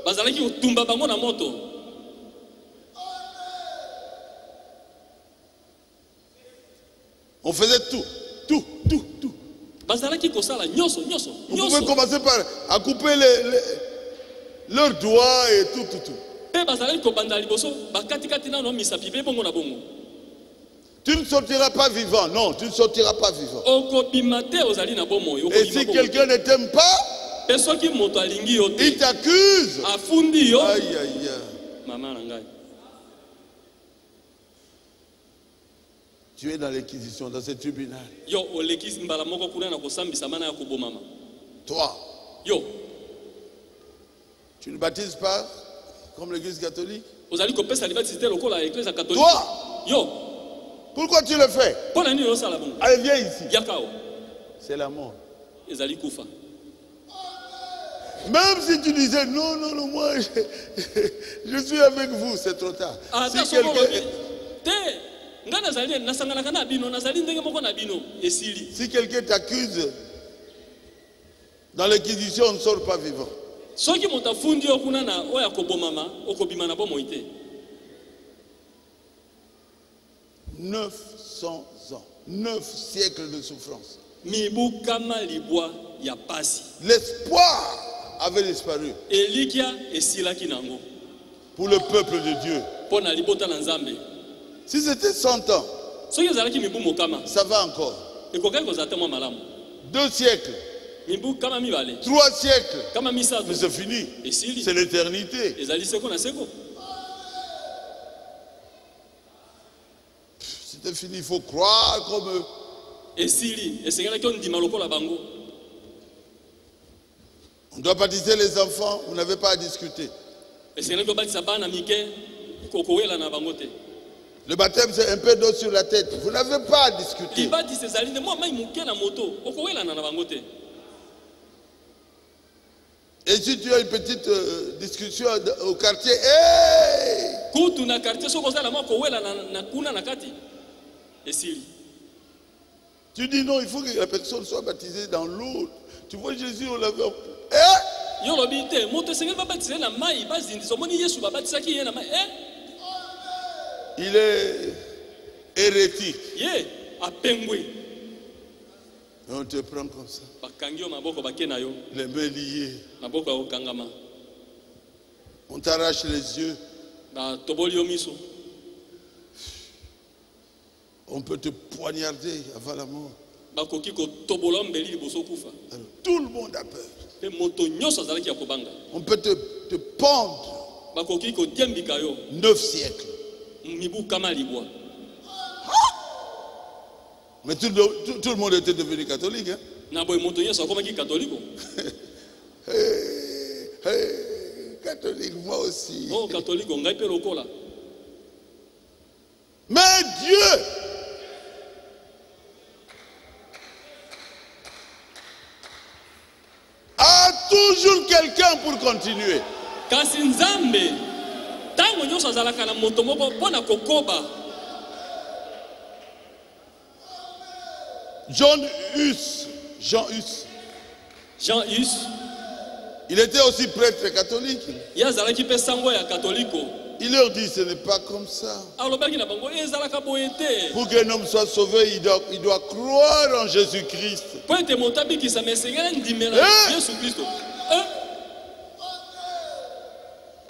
Bazalaki kotumba bango na moto.
On faisait tout.
Bazalaki kosala nyoso.
Vous pouvez commencer par à couper leurs doigts et tout.
Pe bazalaki kobanda liboso bakati kati na no misapi pe bongo na bongo.
Tu ne sortiras pas vivant. Non, tu ne sortiras pas vivant.
Et
si quelqu'un ne t'aime pas, il t'accuse. Aïe, aïe, aïe. Tu es dans l'inquisition, dans ce tribunal. Toi, tu ne baptises pas comme l'église catholique. Toi, pourquoi tu le fais? Allez, viens ici. C'est la mort. Même si tu disais non, moi je suis avec vous, c'est trop tard. Si quelqu'un t'accuse, dans l'inquisition, on ne sort pas vivant. 900 ans, 9 siècles de souffrance. L'espoir avait disparu pour le peuple de Dieu. Si c'était 100 ans, ça va encore. 2 siècles, 3 siècles, mais c'est fini. C'est l'éternité. C'est fini, il faut croire comme eux. On doit baptiser les enfants, vous n'avez pas à discuter. Le baptême, c'est un peu d'eau sur la tête. Vous n'avez pas à discuter. Et si tu as une petite discussion au quartier, hey! Tu dis non, il faut que la personne soit baptisée dans l'eau. Tu vois Jésus, on l'avait... Il est hérétique. Et on te prend comme ça. Les mains liées. On t'arrache les yeux. On peut te poignarder avant la mort. Alors, tout le monde a peur. On peut te pendre. 9 siècles. Mais tout le monde était devenu catholique. Hein? Catholique, moi aussi. Mais Dieu a toujours quelqu'un pour continuer. Jean Hus, il était aussi prêtre catholique. Il leur dit, ce n'est pas comme ça.
alobaki na bango ezalaka boye te.
Pour qu'un homme soit sauvé, il doit croire en Jésus-Christ.
Po ete moto abikisama esengeli ndimela Yesu Kristo.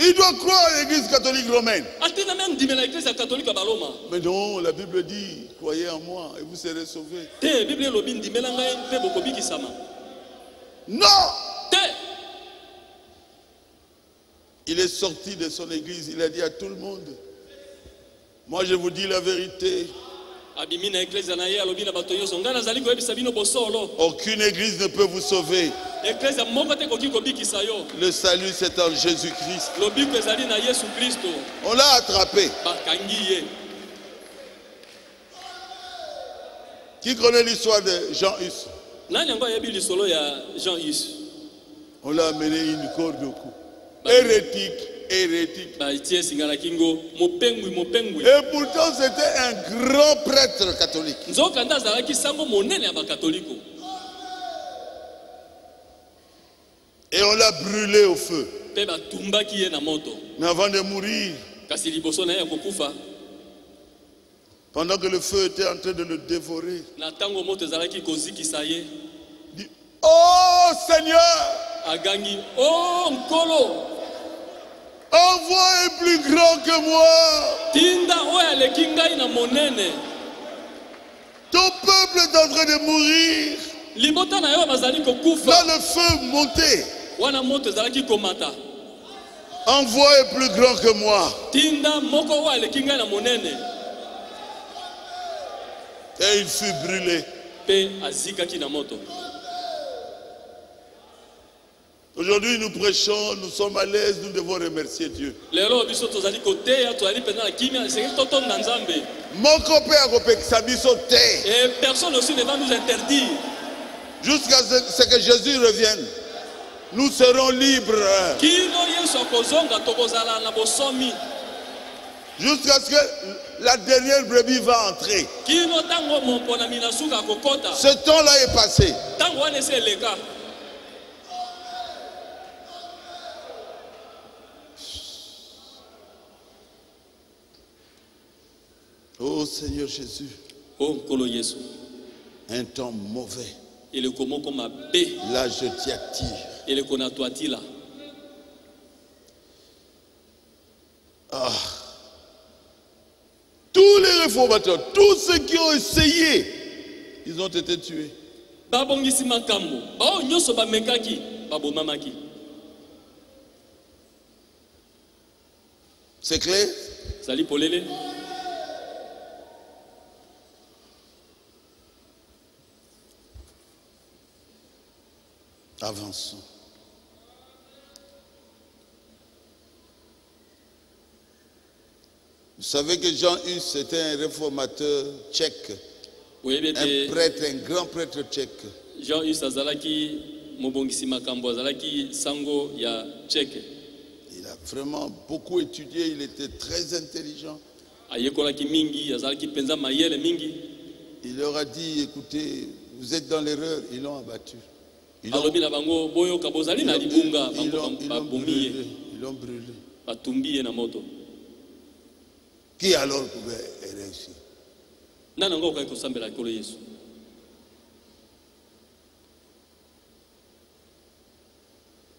Il doit croire à l'église catholique romaine.
Atina même ndimela eglise catholique baloma.
Mais non, la Bible dit, croyez en moi et vous serez sauvés.
Te Bible elobi ndimela ngai mpe bokobikisama.
Non!
Te
Il est sorti de son église, il a dit à tout le monde, moi je vous dis la vérité.
abimi na eglise na ye alobi na bato nyonso ngai nazali koyebisa bino bosolo.
Aucune église ne peut vous sauver.
Eglise moko te koki kobikisa yo.
Le salut c'est en Jésus-Christ.
Lobiko ezali na Yesu Kristo.
On l'a attrapé.
Bakangi ye.
Qui connaît l'histoire de Jean Hus?
Nani yango ayebi lisolo ya Jean Hus?
On l'a amené une corde au cou. Hérétique, hérétique.
Batie singala kingo mopengwi.
Et pourtant c'était un grand prêtre catholique.
Nzokanda azalaki sango monene ya bakatoliko.
Et on l'a brûlé au feu.
Pe batumbaki ye na moto.
Mais avant de mourir,
Kasi liboso na ye kokufa.
pendant que le feu était en train de le dévorer,
Na tango moto ezalaki kozikisa ye.
il dit, oh Seigneur,
Agangi oh nkolo.
envoie un plus grand que moi.
Tinda oyo aleki ngai na monene.
Ton peuple est en train de mourir.
Libota na yo bazali kokufa.
Là le feu montait.
Wana moto ezalaki komata.
Envoie un plus grand que moi.
Tinda moko oyo aleki ngai na monene.
Et il fut brûlé.
Pe azikaki na moto.
Aujourd'hui nous prêchons, nous sommes à l'aise, nous devons remercier Dieu.
Lelo biso tozali koteya tozali pena na kimia esengeli totonda Nzambe.
Moko pe akopekisa biso te.
Et personne aussi ne va nous interdire.
Jusqu'à ce que Jésus revienne, nous serons libres.
Kino Yesu akozonga tokozala na bosomi.
Jusqu'à ce que la dernière brebis va entrer.
Kino tango mompona minasuka akokota.
Ce temps-là est passé.
Tango wana ese eleka.
Oh Seigneur Jésus,
Oh nkolo Yesu.
un temps mauvais.
Eleko moko mabe.
Là je t'y attire.
Eleko na toatila.
Ah. Tous les réformateurs, tous ceux qui ont essayé, ils ont été tués.
Babongisi makambo. Bao nyonso bamekaki babomamaki.
C'est clair?
Sali polele.
Avançons. Vous savez que Jean Hus était un réformateur tchèque, un prêtre, un grand prêtre tchèque.
Jean Hus azalaki mobongisi makambo azalaki sango ya tchèque.
Il a vraiment beaucoup étudié, il était très intelligent.
Ayekolaki mingi azalaki penza mayele mingi.
Il leur a dit, écoutez, vous êtes dans l'erreur, ils l'ont abattu. Ils l'ont
Alobi na bango boyoka bozali na libunga
brûlé. Ils l'ont brûlé.
batumbi na moto.
Qui alors pouvait réussir?
Nana ngo kwa kusambela ikolo Yesu.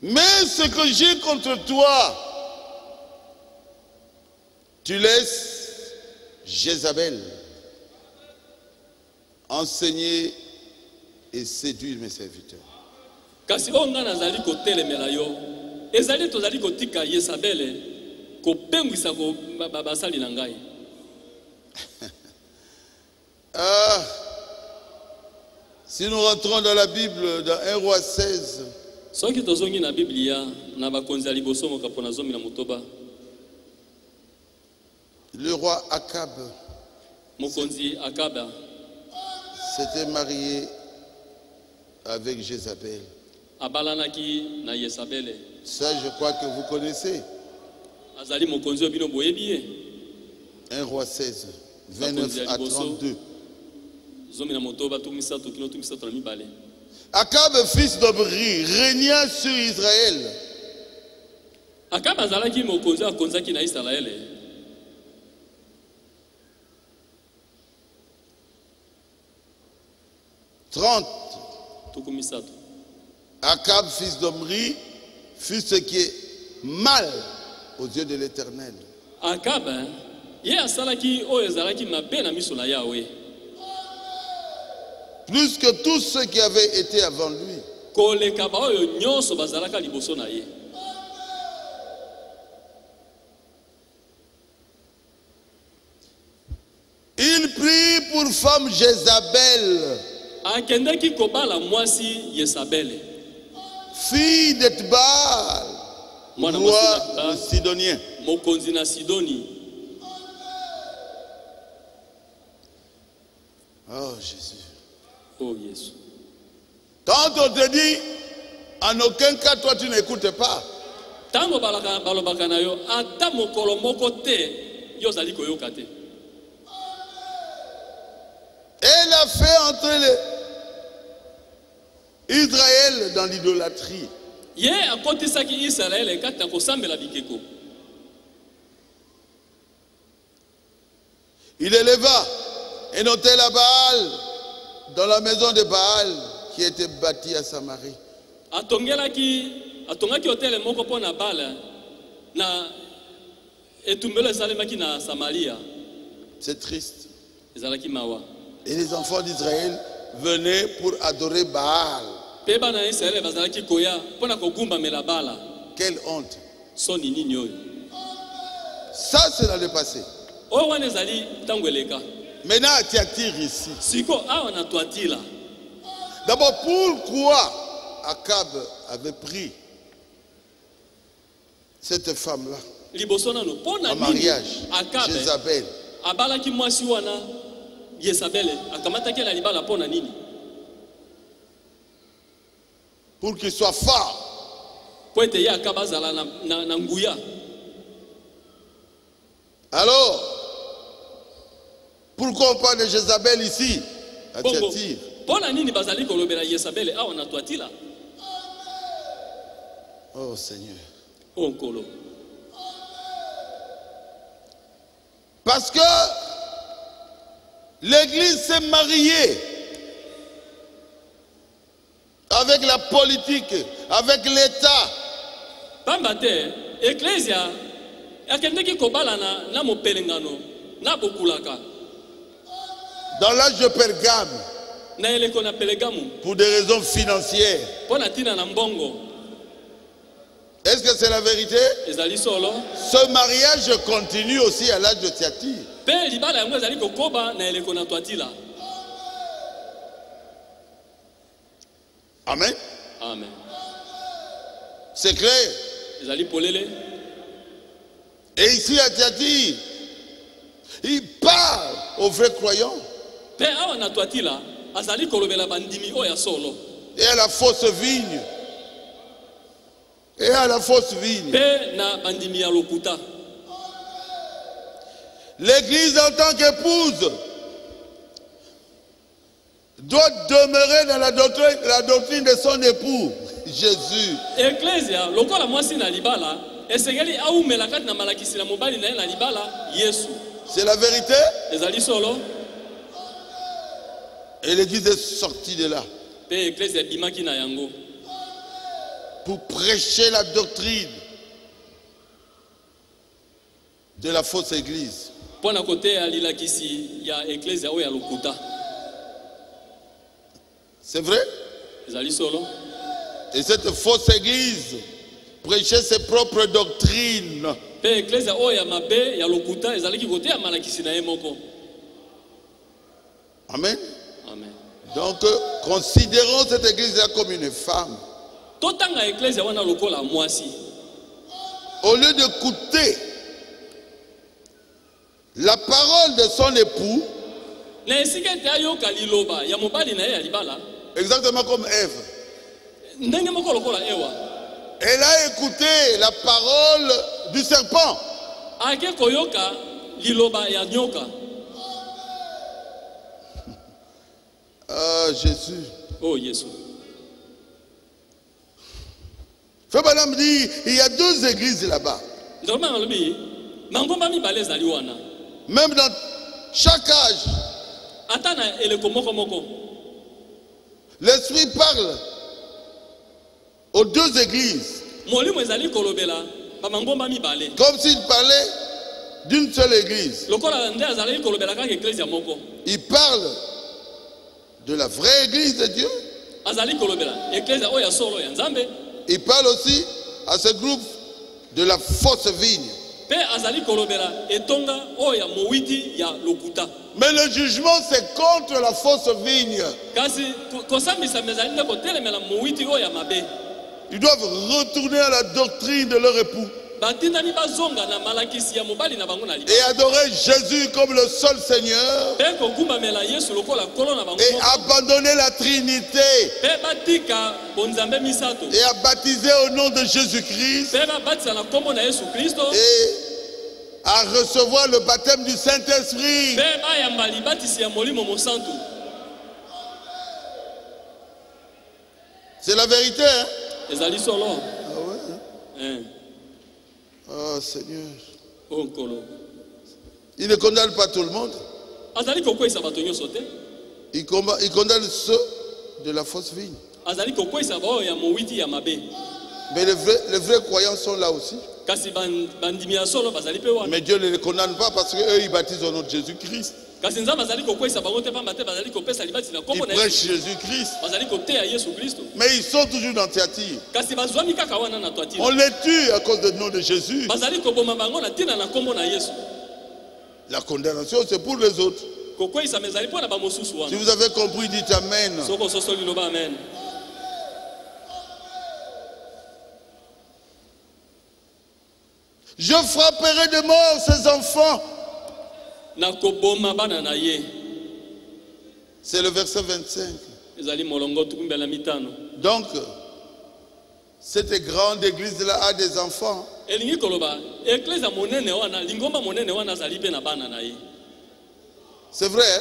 Mais ce que j'ai contre toi, tu laisses Jézabel enseigner et séduire mes serviteurs.
Kasi onga nazali kotelemela yo. Ezali tozali kotika Yezabele kopengwisa ko basali na ngai.
Ah, si nous rentrons dans la Bible, dans 1 Roi 16,
Soki tozongi na Biblia na bakonzi ya liboso moka pona zomi na motoba.
le roi Akab
Mokonzi Akaba
s'était marié avec Jézabel.
abalanaki na Yezabele.
Ça, je crois que vous connaissez.
Azali mokonzi obino boyebi
1 Roi 16, 29 à 32.
zomi na motoba tumisato kino tumisato na mibale.
Akab, fils d'Obri, régna sur Israël.
Akaba azalaki mokonzi akonzaki na Israele.
Akab, fils d'Omri, fit ce qui est mal aux yeux de l'Éternel.
Akab, ye asalaki oyo ezalaki mabe na miso na Yahweh.
Plus que tous ceux qui avaient été avant lui.
Koleka ba oyo nyonso bazalaka liboso na ye.
Il prit pour femme Jézabel,
akendeki kobala mwasi Yezabel,
fille d'Etbaal, roi sidonien.
Mokonzi na Sidoni.
Oh Jésus.
Oh Jésus.
Quand on te dit, en aucun cas toi tu n'écoutes pas.
Tango balobaka na yo, ata mokolo moko te, yo zali koyoka te.
Elle a fait entrer Israël dans l'idolâtrie.
Ye akotisaki Israël kata kosambela bikeko.
Il éleva et notait la Baal dans la maison de Baal qui était bâtie à Samarie.
Atongaki hôtel moko pona Baal na etumbelo esalemaki na Samaria.
C'est triste.
Ezalaki mawa.
Et les enfants d'Israël venaient pour adorer Baal.
Peba na Israël bazalaki koya pona kogumba mela Baal.
Quelle honte.
Soni nini oyo.
Ça c'est dans le passé.
O wana ezali tango eleka.
Maintenant à Thyatire ici.
Siko awa na Thyatira.
D'abord pourquoi Akab avait pris cette femme-là en mariage, Jézabel.
Abalaki mwasi wana Yezabel akamataki na libala pona nini?
Pour qu'il soit fort.
Po ete ya akabazala na nguya.
Alors, pourquoi on parle de Jézabel ici, à Thyatire?
Pona nini bazali kolobela Yezabel awa na Thyatira?
Oh Seigneur.
Oh Nkolo.
Parce que l'Église s'est mariée avec la politique, avec l'État.
Pambate, Ecclesia, akendeki kobala na mopelengano, na bokulaka.
Dans l'âge de Pergame,
na eleko na Pergamu,
pour des raisons financières.
Pona tina na mbongo.
Est-ce que c'est la vérité?
Ezali solo.
Ce mariage continue aussi à l'âge de Thyatire.
Pe libala yango ezali kokoba na eleko na Thyatira.
Amen.
Amen.
C'est clair.
Ezali polele.
Et ici à Thyatire, il parle aux vrais croyants.
Pe awa na Thyatira, azali kolobela bandimi oya solo.
Et à la fausse vigne. Et à la fausse vigne.
Pe na bandimi ya lokuta.
L'Église en tant qu'épouse doit demeurer dans la doctrine de son époux, Jésus.
Ecclesia, lokola mwasi na libala, esengeli aumela kati na malakisi na mobali na ye na libala, Yesu.
C'est la vérité.
Ezali solo.
Et l'Église est sortie de là.
Pe Ecclesia bimaki na yango.
Pour prêcher la doctrine de la fausse église.
Pona kote ya lilakisi ya Ecclesia oya lokuta.
C'est vrai?
Ezali solo.
Et cette fausse église prêchait ses propres doctrines.
Pe Ecclesia oya mabe ya lokuta ezali ki kote ya malakisi na ye moko.
Amen.
Amen.
Donc considérons cette église là comme une femme.
Totanga Ecclesia wana lokola mwasi.
Au lieu d'écouter la parole de son époux,
na esika te ayoka liloba ya mobali na ye ya libala,
exactement comme Ève,
ndenge moko lokola Ewa,
elle a écouté la parole du serpent.
ake koyoka liloba ya nyoka.
Ah Jésus.
Oh Yesu.
Frère Branham dit, il y a 2 églises là-bas. Même dans chaque âge, l'Esprit parle aux 2 églises. Comme s'il parlait d'une seule église. Il parle de la vraie église de Dieu. Il parle aussi à ce groupe de la fausse vigne. Mais le jugement, c'est contre la fausse vigne. Ils doivent retourner à la doctrine de leur époux et adorer Jésus comme le seul Seigneur et abandonner la Trinité et à baptiser au nom de Jésus-Christ et à recevoir le baptême du Saint-Esprit. C'est la vérité, hein? Ah ouais? Oh Seigneur. Il ne condamne pas tout le monde. Il condamne ceux de la fausse vigne. Mais les vrais croyants sont là aussi. Mais Dieu ne les condamne pas parce qu'eux ils baptisent au nom de Jésus-Christ. Ils prêchent Jésus-Christ. Mais ils sont toujours dans Thyatire. On les tue à cause du nom de Jésus. La condamnation c'est pour les autres. Si vous avez compris, dites Amen. Je frapperai de mort ces enfants. C'est le verset 25. Donc, cette grande église-là a des enfants. C'est vrai, hein?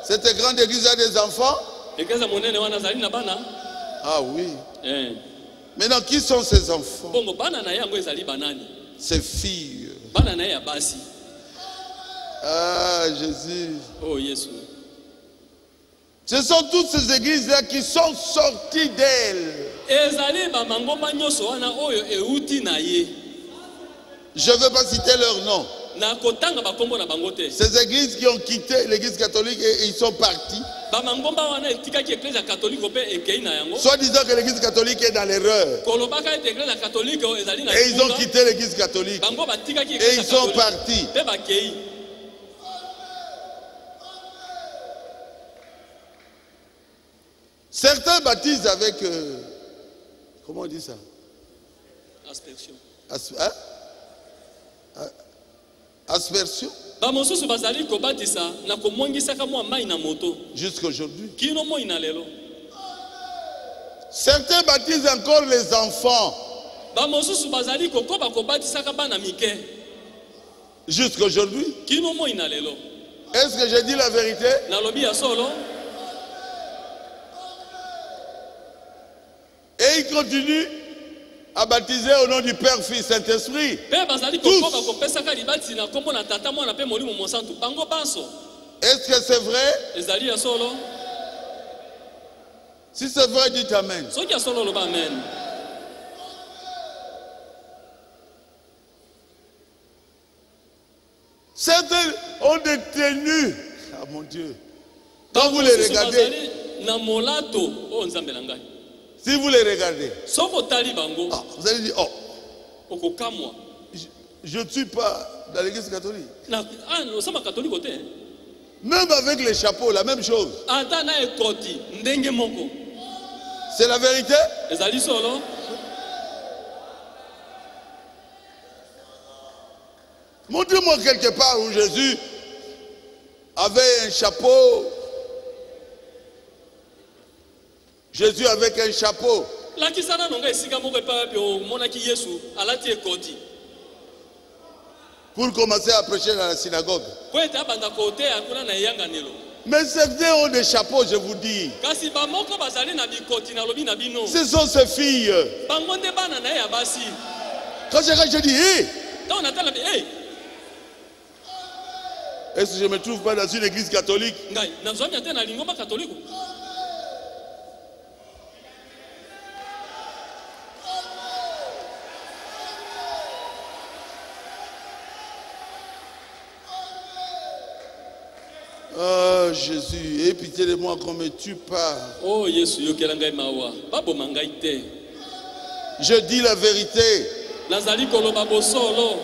Cette grande église a des enfants. Ah oui. Maintenant, qui sont ces enfants? Ces filles. Ah, Jésus.
Oh, Jésus.
Ce sont toutes ces églises-là qui sont sorties d'elle. Je ne veux pas citer leur nom. Ces églises qui ont quitté l'église catholique et ils sont partis. Soit disant que l'église catholique est dans l'erreur. Et ils ont quitté l'église catholique. Et ils sont partis. Certains baptisent avec... comment on dit ça?
Aspersion.
Aspersion. Jusqu'à aujourd'hui. Certains baptisent encore les enfants. Jusqu'à aujourd'hui. Est-ce que j'ai dit la vérité? Et ils continuent à baptiser au nom du Père, Fils, Saint-Esprit. Tous. Est-ce que c'est vrai? Si c'est vrai, dites Amen. Certains ont des tenues. Ah mon Dieu. Quand vous les regardez, si vous les regardez, vous allez dire, oh, je ne suis pas dans l'église catholique. Même avec les chapeaux, la même chose. C'est la vérité? Montrez-moi quelque part où Jésus avait un chapeau. Jésus avec un chapeau. Pour commencer à prêcher dans la synagogue. Mais certains ont des chapeaux, je vous dis.
kasi bamoko bazali na bikoti na lobi na bino
Ce sont ces filles.
bango nde bana na ye ya basi
Quand je dis, hé,
ntango natala hey,
est-ce que je ne me trouve pas dans une église catholique?
ngai nazwami ate na lingomba katoliku
Oh Jésus, aie pitié de moi qu'on me tue pas.
oh yesu yokela ngai mawa baboma ngai te
Je dis la vérité.
nazali koloba bosolo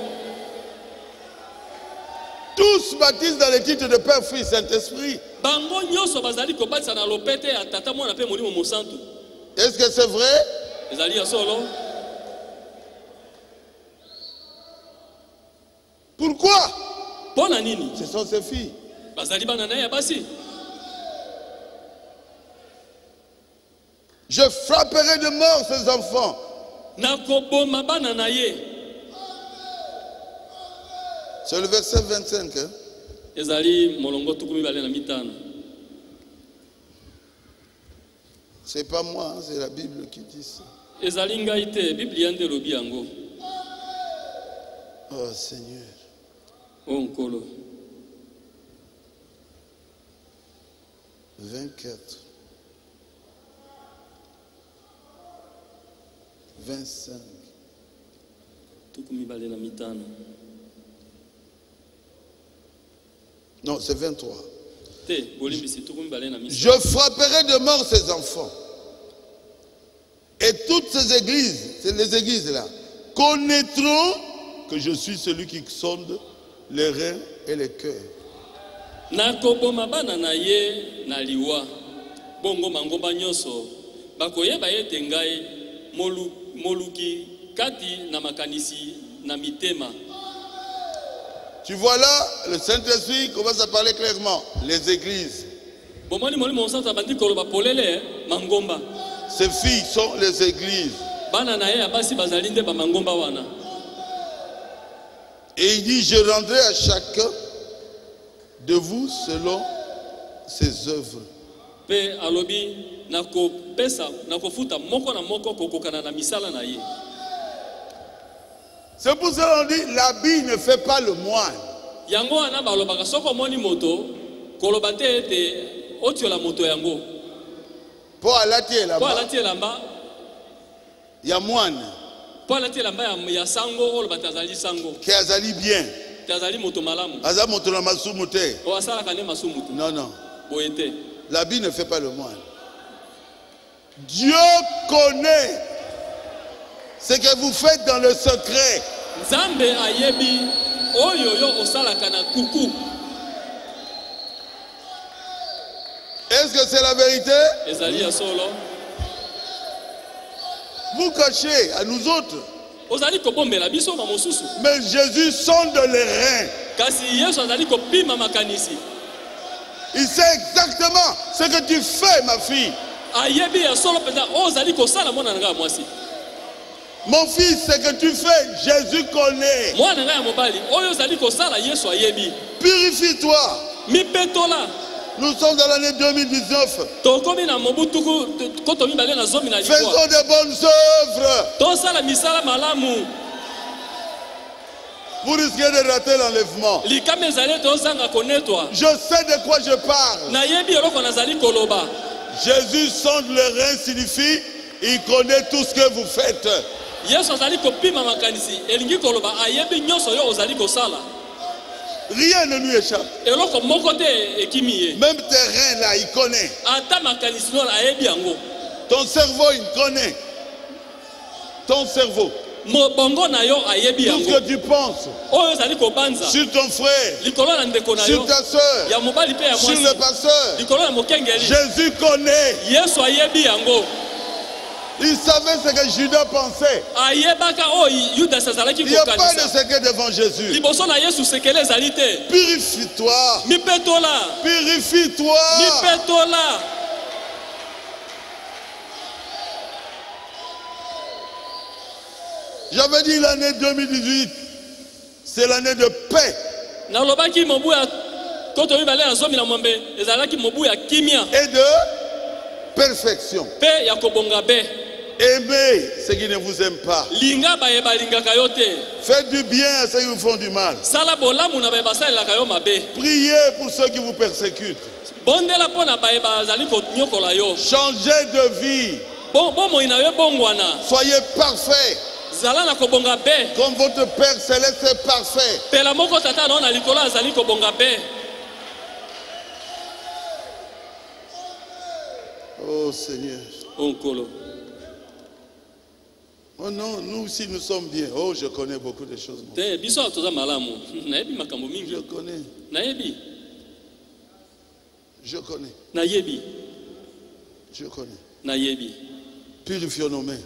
Tous baptisent dans le titre de Père, Fils, Saint-Esprit.
bango nyonso bazali kobatisa na lopete ya tata mwana mpe molimo mosantu
Est-ce que c'est vrai?
ezali ya solo
Pourquoi?
mpo na nini
Ce sont ces filles.
bazali bana na ye ya basi
Je frapperai de mort ces enfants.
nakoboma bana na ye
C'est le verset 25. Hein?
ezali molongo tuku mibale na mitano
C'est pas moi, hein, c'est la Bible qui dit ça.
ezali ngai te biblia nde elobi yango
Oh Seigneur.
o nkolo
24. 25.
tuku mibale na mitano
Non, c'est 23.
te bolimbisi tuku mibale na
Je
mitano
frapperai de mort ces enfants. Et toutes ces églises, c'est les églises là, connaîtront que je suis celui qui sonde les reins et les cœurs.
nakoboma bana na ye na liwa bongo mangomba nyonso bakoyeba ete ngai moluki kati na makanisi na mitema.
Tu vois là, le Saint-Esprit commence à parler clairement. Les églises.
bomoni molimo mosantu abandi koloba polele mangomba
Ces filles sont les églises.
bana na ye ya basi bazali nde bamangomba wana
Et il dit, je rendrai à chacun de vous selon ses œuvres.
pe alobi nakopesa nakofuta moko na moko kokokana na misala na ye.
C'est pour cela qu'on dit, l'habit ne fait pas le moine.
yango wana balobaka soko moni moto koloba te ete otiola moto yango
Pour alati
po
là-bas,
alati elamba
il y a moine
po alati elamba ya sango oloba te azali sango
qui azali bien.
te azali moto malamu
Aza moto na masumu te.
o asalaka nde masumu te
Non, non.
boye te.
L'habit ne fait pas le moine. Dieu connaît ce que vous faites dans le secret.
nzambe ayebi oyo yo osalaka na kuku.
Est-ce que c'est la vérité?
ezali ya solo
Vous cachez à nous autres.
ozali kobombela biso ba mosusu
Mais Jésus sonde les reins.
kasi yesu azali kopima makanisi.
Il sait exactement ce que tu fais, ma fille.
ayebi ya solo mpenza oyo ozali kosala mwana na ngai ya mwasi.
Mon fils, ce que tu fais, Jésus connaît.
mwana na ngai ya mobali oyo ozali kosala yesu ayebi.
Purifie-toi.
mipetola
Nous sommes dans l'année 2019.
tokomi na mobu tuku koto mibale na zomi na
Faisons
likwa
de bonnes œuvres.
tosala misala malamu.
Vous risquez de rater l'enlèvement.
likama ezali ete ozanga konetwa.
Je sais de quoi je parle.
nayebi eloko nazali koloba.
Jésus sonde le rein signifie, il connaît tout ce que vous faites.
yesu azali kopima makanisi elingi koloba ayebi nyonso yo ozali kosala.
Rien ne lui échappe.
eloko moko te ekimi ye.
Même tes reins là, il connaît.
ata makanisi no ayebi yango.
Ton cerveau, il connaît. Ton cerveau.
bongo na yo ayebi
Tout ce
yango.
que tu penses
oyo ozali kobanza
sur ton frère,
likolo na ndeko na
sur
yo
ta soeur,
ya mobali mpe ya
sur
mwasi
le pasteur.
likolo na mokengeli.
Jésus connaît.
yesu ayebi yango.
Il savait ce que Judas pensait.
ayebaka oyo yudas azalaki
Il n'y a pas de
kokanisa.
secret devant Jésus.
liboso na yesu sekele ezali te.
Purifie-toi.
mipetola
Purifie-toi.
mipetola.
J'avais dit l'année 2018, c'est l'année de paix.
nalobaki mobu ya Toto mibale na zomi na mwambe ezalaki mobu ya kimia.
Et de perfection.
Pe ya kobonga be.
Aimez ceux qui ne vous aiment pas.
Linga bayeba lingaka yo te.
Faites du bien à ceux qui vous font du mal.
Sala bolamu na bayeba salelaka yo mabe.
Priez pour ceux qui vous persécutent.
Bondela pona bayeba azali konyokola yo.
Changez de vie.
Bomo ina yo bongwana.
Soyez parfaits.
Zala na kobonga be.
Comme votre Père Céleste est parfait.
Pela moko tata na ona likola azali kobonga be.
Oh Seigneur.
Onkolo.
Oh non, nous aussi nous sommes bien. Oh, je connais beaucoup de choses.
Te biso toza malamu. Nayebi makambo mingi.
Je connais.
Nayebi.
Je connais.
Nayebi.
Je connais.
Nayebi.
Purifions nos mains.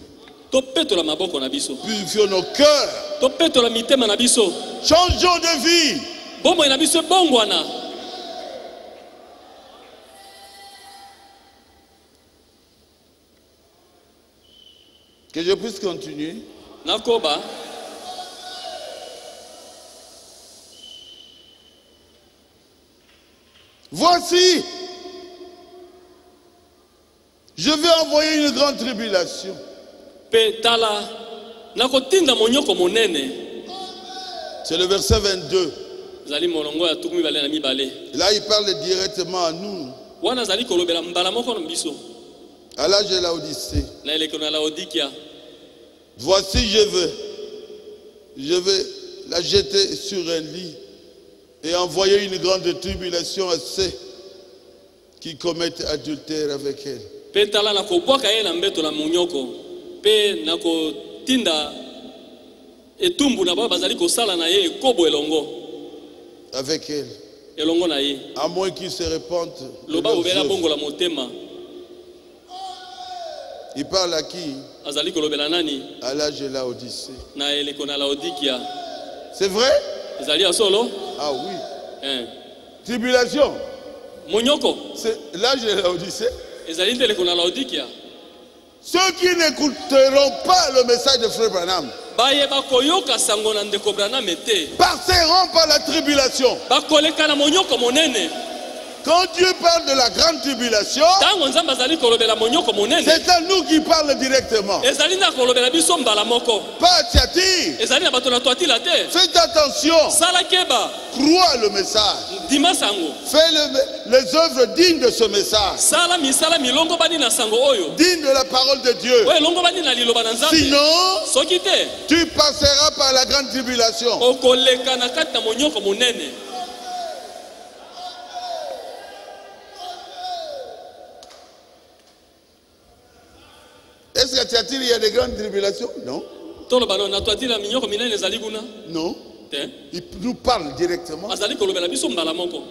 Topetola maboko na biso.
Purifions nos cœurs.
Topetola mitema na biso.
Changeons de vie.
Bomo na biso bongwana.
Que je puisse continuer.
Nakoba.
Voici, je vais envoyer une grande tribulation.
Petala. Nakotinda monyoko monene.
C'est le verset 22.
Zali molongo ya tukumi bale na mibale.
Là, il parle directement à nous.
Wana zali kolobela mbala moko na biso.
À l'âge de Laodicée.
Na eleko na Laodikia.
Voici, je vais la jeter sur un lit et envoyer une grande tribulation à ceux qui commettent adultère avec elle.
Petala na kobwaka ye na mbeto na monyoko. Pe na kotinda etumbu na ba bazali kosala na ye kobo elongo.
Avec elle.
Elongo na ye.
À moins qu'ils se repentent.
Loba obela bongo la motema.
Il parle à qui?
Azali kolobela nani?
À l'âge de Laodicée.
Na eleko na Laodikia.
C'est vrai?
Ezali asolo?
Ah oui.
Hein.
Tribulation.
Monyoko.
C'est l'âge de Laodicée.
Ezali eleko na Laodikia.
Ceux qui n'écouteront pas le message de Frère Branham
Bayeba koyoka sango na ndeko Branham ete.
passeront par la tribulation.
Bakoleka na monyoko monene.
Quand Dieu parle de la grande tribulation,
Tango nzamba azali kolobela monyoko monene.
c'est à nous qui parle directement.
Ezali na kolobela biso mbala moko.
Pas à Tiatire.
Ezali na bato na twatila te.
Faites attention.
Sala keba.
Crois le message.
Dima sango.
Fais les œuvres dignes de ce message.
Sala misala milongo bani na sango oyo.
Digne de la parole de Dieu.
Oyo longo bani na liloba na nzambe.
Sinon,
Soki te.
tu passeras par la grande tribulation.
Okoleka na kati na monyoko monene.
Est-ce qu'à Tiatire, il y a des grandes tribulations? Non.
Tolo bano na twatila minyoko minene ezali kuna.
Non.
Te.
Il nous parle directement.
Azali kolobela biso mbala moko.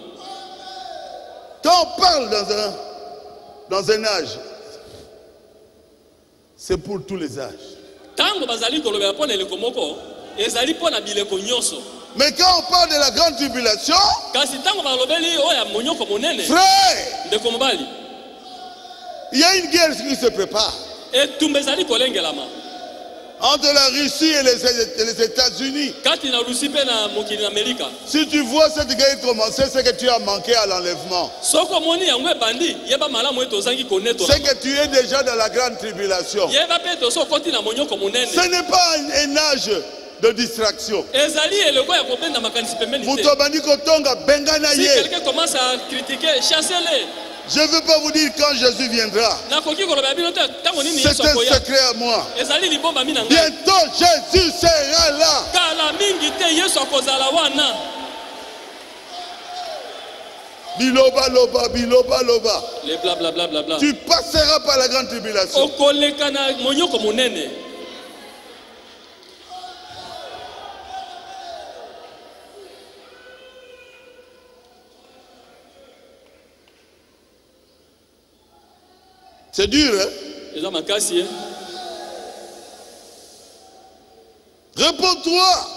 Quand on parle dans un âge, c'est pour tous les âges.
Tango bazali kolobela pona eleko moko, ezali pona bileko nyonso.
Mais quand on parle de la grande tribulation,
Kasi tango balobeli oya monyoko monene.
frère,
Ndeko mobali.
il y a une guerre qui se prépare
Etumba ezali kolengelama.
entre la Russie et les États-Unis.
Kati na Rusi pe na mokili na Amerika.
Si tu vois cette guerre commencer, c'est que tu as manqué à l'enlèvement.
Soko moni yango ebandi, yeba malamu eto zangi koneto.
C'est que tu es déjà dans la grande tribulation.
Yeba pe to so koti na monyoko monene.
Ce n'est pas un âge de distraction.
Ezali eleko ya kobenda makanisi pembeni te.
Muto bandi kotonga bengana
Si
ye.
quelqu'un commence à critiquer, chassez-le.
Je ne veux pas vous dire quand Jésus viendra.
Nakoki koloba bino te tango nini
C'est
Yesu
un
akoya.
secret à moi.
Ezali libomba mina ngai.
Bientôt Jésus sera là.
Kala mingi te Yesu akozala wana.
Biloba loba, biloba loba.
Le bla bla bla bla bla.
Tu passeras par la grande tribulation.
Okoleka na monyoko monene.
C'est dur, hein?
Eza makasi hein.
Réponds-toi.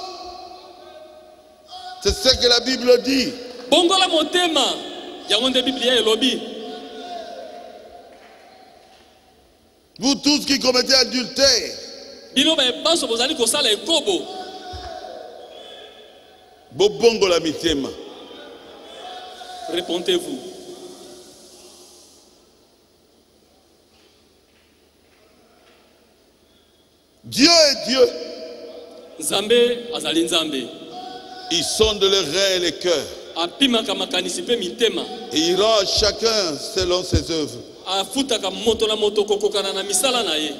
C'est ce que la Bible dit.
Bongola motema. Yango nde Biblia elobi.
Vous tous qui commettez adultère,
Bino ba epanso bozali kosala ekobo.
bobongo la mitema.
Répondez-vous.
Dieu est Dieu.
Nzambe azali nzambe.
Il sonde les reins et les cœurs.
Apimaka makanisi pe mitema.
Et il rend à chacun selon ses œuvres.
Afutaka moto na moto kokokana na misala na ye.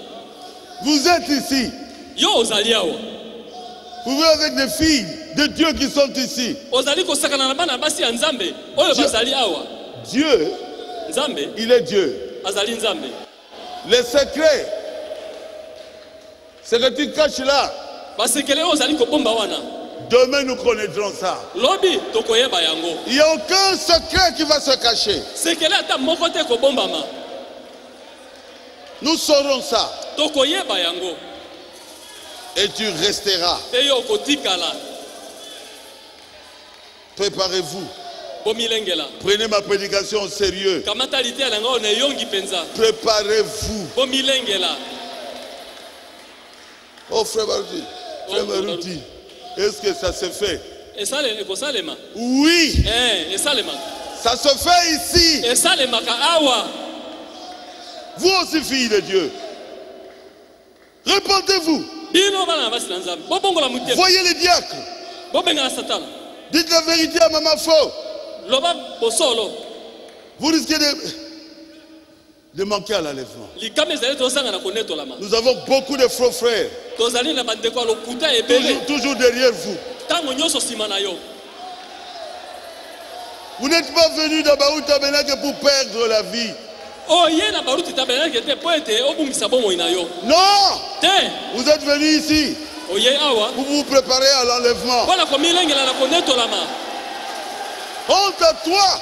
Vous êtes ici.
Yo ozali awa.
Vous voyez avec des filles de Dieu qui sont ici.
Ozali kosakana na bana basi ya nzambe. Oyo bazali awa.
Dieu,
Nzambe,
il est Dieu.
azali nzambe.
Les secrets, c'est que tu caches là.
Basekele ozali kobomba wana.
Demain nous connaîtrons ça.
Lobi tokoyeba yango.
Il n'y a aucun secret qui va se cacher.
Sekele ata moko te kobombama.
Nous saurons ça.
Tokoyeba yango.
Et tu resteras.
Pe yo kotikala.
Préparez-vous.
Bomilengela.
Prenez ma prédication au sérieux.
Kamata litia langa one yongi penza.
Préparez-vous.
Bomilengela.
Oh frère Barouti. Frère Barouti. Est-ce que ça se fait?
Esale ekosalema.
Oui.
Esalema.
Ça se fait ici.
Esalema ka awa.
Vous aussi, filles de Dieu. Répondez-vous. Voyez les diacres. Dites la vérité à Maman Fo. Vous risquez de manquer à l'enlèvement. Nous avons beaucoup de faux frères. Toujours derrière vous. Vous n'êtes pas venus dans Baouta Benake pour perdre la vie. Non! Vous êtes venus ici pour vous préparer à l'enlèvement. Honte à toi!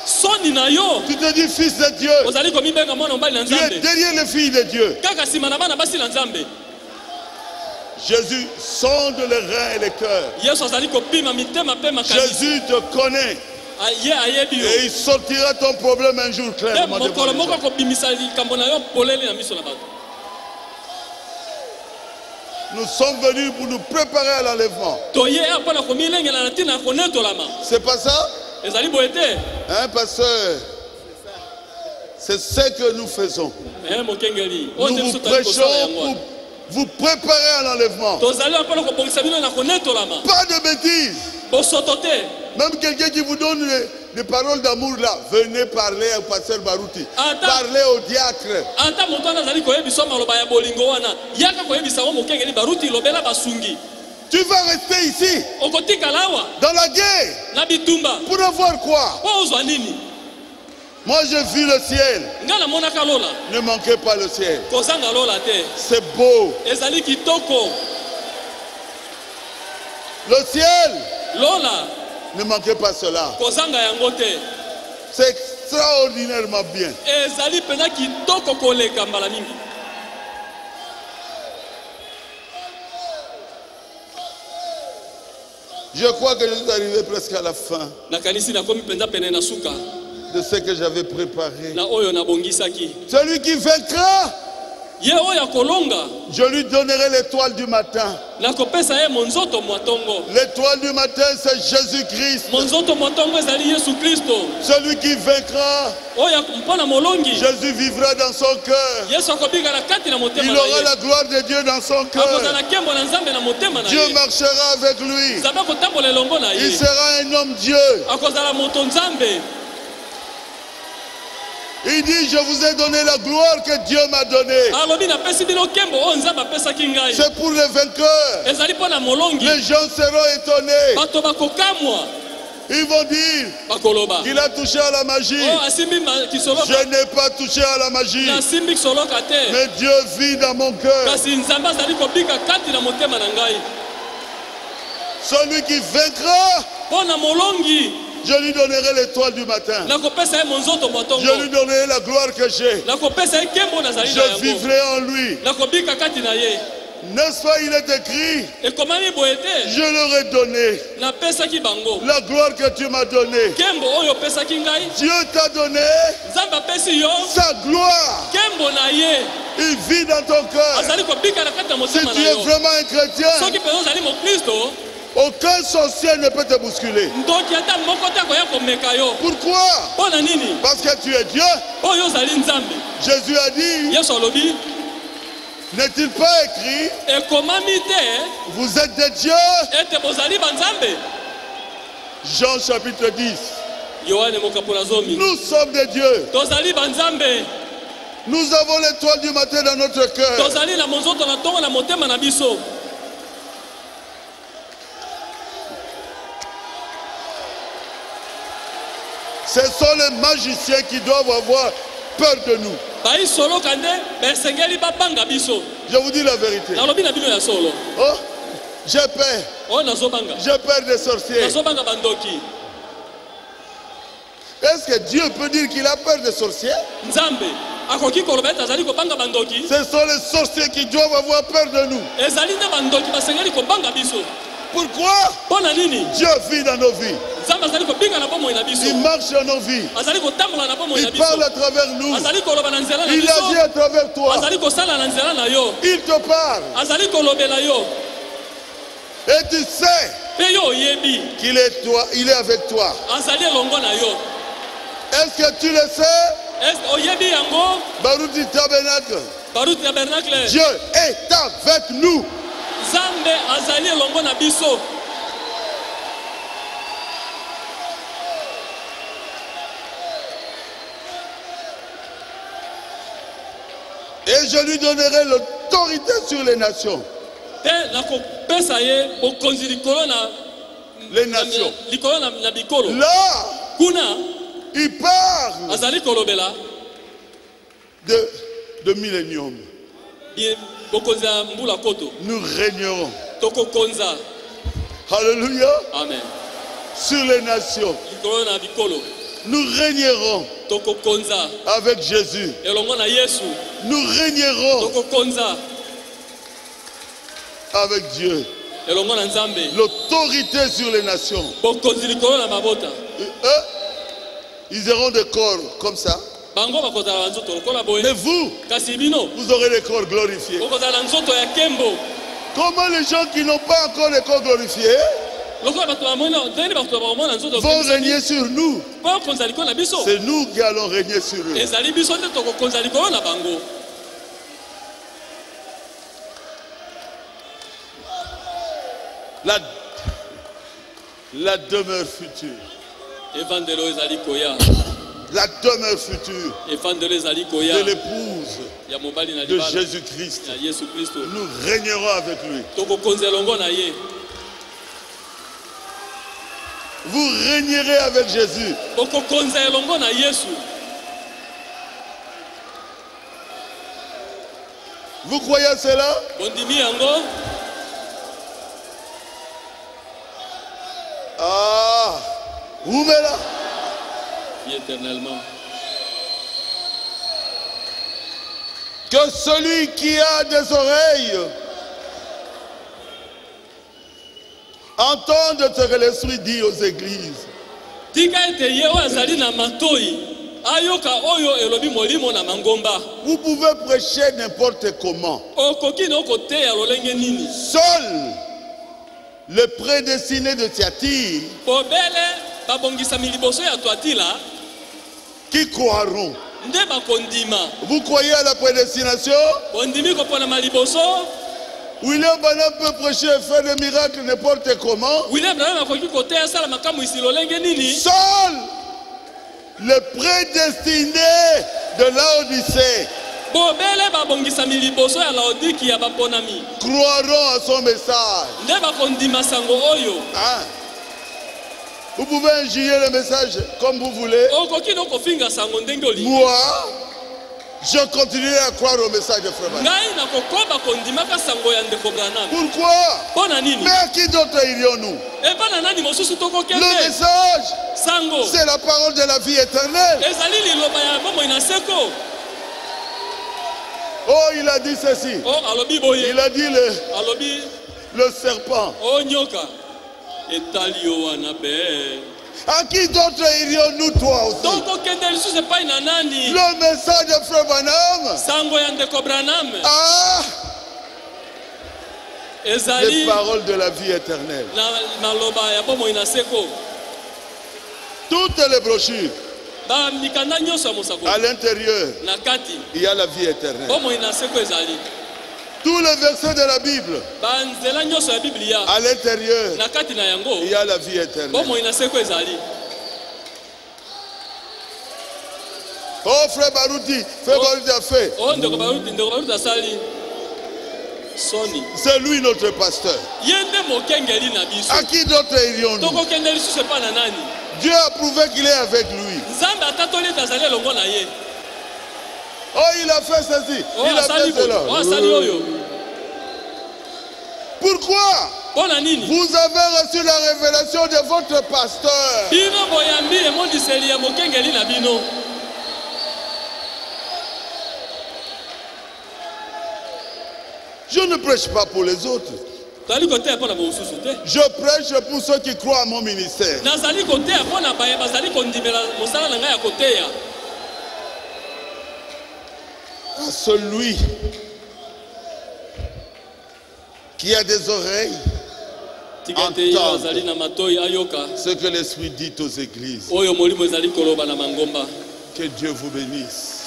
Tu te dis fils de Dieu. Tu es derrière les filles de Dieu. Jésus sonde les reins et les cœurs. Jésus te connaît. Et il sortira ton problème un jour clairement. Nous sommes venus pour nous préparer à l'enlèvement. C'est pas ça? Hein, pasteur? C'est ce que nous faisons. Nous vous prêchons pour vous préparer à l'enlèvement. Pas de bêtises. Même quelqu'un qui vous donne des paroles d'amour là, venez parler au pasteur Barouti. Parlez au diacre. Tu vas rester ici dans la guerre pour avoir quoi? Moi je vis le ciel. Ne manquez pas le ciel. C'est beau. Le ciel. Ne manquez pas cela. C'est extraordinairement bien. Je crois que je suis arrivé presque à la fin de ce que j'avais préparé. Celui qui vaincra, je lui donnerai l'étoile du matin. L'étoile du matin, c'est Jésus-Christ. Celui qui vaincra, Jésus vivra dans son cœur. Il aura la gloire de Dieu dans son cœur. Dieu marchera avec lui. Il sera un homme Dieu. Il dit, je vous ai donné la gloire que Dieu m'a donnée. C'est pour les vainqueurs. Les gens seront étonnés. Ils vont dire qu'il a touché à la magie. Je n'ai pas touché à la magie. Mais Dieu vit dans mon cœur. Celui qui vaincra, je lui donnerai l'étoile du matin. Je lui donnerai la gloire que j'ai. Je vivrai en lui. N'est-ce pas, il est écrit, je leur ai donné la gloire que tu m'as donnée. Dieu t'a donné sa gloire. Il vit dans ton cœur. Si tu es vraiment un chrétien, Aucun sorcier ne peut te bousculer.
ndoki ata moko te akoya komeka yo.
Pourquoi?
Mpona nini?
Parce que tu es Dieu.
Oyo ozali nzambe.
Jésus a dit,
Yesu alobi
n'est-il pas écrit,
ekomami te
vous êtes des dieux?
ete bozali banzambe.
Jean chapitre 10.
Yohane mokapola zomi.
Nous sommes des dieux.
Tozali banzambe.
Nous avons l'étoile du matin dans notre cœur.
Tozali na monzoto na tongo na motema na biso.
Ce sont les magiciens qui doivent avoir peur de nous.
Bai solo kande besengeli babanga biso.
Je vous dis la vérité.
Nalobi na bino ya solo.
Oh, j'ai peur.
Oh nazobanga.
J'ai peur des sorciers.
Nazobanga bandoki.
Est-ce que Dieu peut dire qu'il a peur des sorciers?
Nzambe akoki koloba ete azali kobanga bandoki.
Ce sont les sorciers qui doivent avoir peur de nous.
Ezali na bandoki basengeli kobanga biso.
Pourquoi?
Mpona nini?
Dieu vit dans nos vies.
Nzambe azali kobinga na bomoi na biso.
Il marche dans nos vies.
Azali kotambola na bomoi na
Il
biso.
parle à travers nous.
Azali koloba na nzela na
Il
biso.
agit à travers toi.
Azali kosala na nzela na yo.
Il te parle.
Azali kolobela yo.
Et tu sais
Pe yo oyebi.
qu'il est toi, il est avec toi.
Azali elongo na yo.
Est-ce que tu le sais?
Est oyebi yango?
Baruti Tabernacle.
Baruti tabernacle.
Dieu est avec nous.
Nzambe azali elongo na biso.
Et je lui donnerai l'autorité sur les nations.
Te nakopesa ye bokonzi likolo na
Les nations.
likolo na bikolo.
Là,
Kuna
il parle
azali kolobela
de millénium.
bokonzi ya mbula koto.
Nous régnerons.
Tokokonza.
Alléluia.
Amen.
Sur les nations.
Likolo na bikolo.
Nous régnerons
Tokokonza.
avec Jésus.
Elongo na Yesu.
Nous régnerons
Tokokonza.
avec Dieu.
Elongo na Nzambe.
L'autorité sur les nations.
Bokonzi likolo na mabota.
Eux, ils auront des corps comme ça.
Bango bakozala nzoto lokola boye.
Mais vous,
Kasi bino
vous aurez des corps glorifiés.
bokozala nzoto ya kembo.
Comment les gens qui n'ont pas encore des corps glorifiés
Lokola bato bamona ndeni bato bamona nzoto
vont régner sur nous?
bokonza likolo na biso.
C'est nous qui allons régner sur eux.
Ezali biso te tokokonza likolo na bango.
La demeure future.
Evandelo ezali koya.
La demeure future
Evandelo ezali koya.
de l'épouse
Ya mobali na
de
libala.
Jésus-Christ.
Ya Yesu Kristo.
Nous régnerons avec lui.
Tokokonza elongo na ye.
Vous régnerez avec Jésus.
Bokokonza elongo na Yesu.
Vous croyez à cela?
Bondimi yango.
Ah, où mais là?
Vie éternellement.
Que celui qui a des oreilles entende ce que l'Esprit dit aux églises.
Tika ete ye oyo azali na matoi ayoka oyo elobi molimo na mangomba.
Vous pouvez prêcher n'importe comment.
Okoki na okoteya lolenge nini.
Seul le prédestiné de Thyatire
Bobele babongisami liboso ya Tuatila
qui croiront.
nde bakondima.
Vous croyez à la prédestination?
Bondimi koponama liboso.
William Branham peut prêcher et faire des miracles n'importe comment.
William Branham akoki koteya asala makambo isi lolenge nini.
Seul le prédestiné de Laodicée
Bobele babongisami liboso ya Laodiki ya baponami
croiront à son message.
nde bakondima sango oyo.
Hein? Vous pouvez injurier le message comme vous voulez.
Okoki na okofinga sango ndenge olingi.
Moi, je continuerai à croire au message de Frère Branham.
Ngai nakokoba kondimaka sango ya ndeko Branham.
Pourquoi?
Mpona nini?
Mais à qui d'autre irions-nous?
Epa na nani mosusu
Le
tokokende.
message,
Sango
c'est la parole de la vie éternelle.
ezali liloba ya bomoi na seko.
Oh, il a dit ceci.
O alobi boye.
Il a dit
Alobi
le serpent.
o nyoka etali yo wana be.
À qui d'autre irions-nous, toi aussi?
Tokokende lisusu epai na nani?
Le message de Frère Branham.
Sango ya ndeko Branham.
Ah! les paroles de la vie éternelle. Toutes les brochures. À l'intérieur, il y a la vie éternelle. Tous les versets de la Bible, à l'intérieur, il y a la vie éternelle. Oh frère Barouti, a fait. C'est lui notre pasteur. À qui d'autre irions-nous? Dieu a prouvé qu'il est avec lui. Oh, il a fait ceci. Il a fait cela. Pourquoi? Vous avez reçu la révélation de votre pasteur. Je ne prêche pas pour les autres. Je prêche pour ceux qui croient à mon ministère. À celui qui a des oreilles, entende ce que l'Esprit dit aux églises. Que Dieu vous bénisse.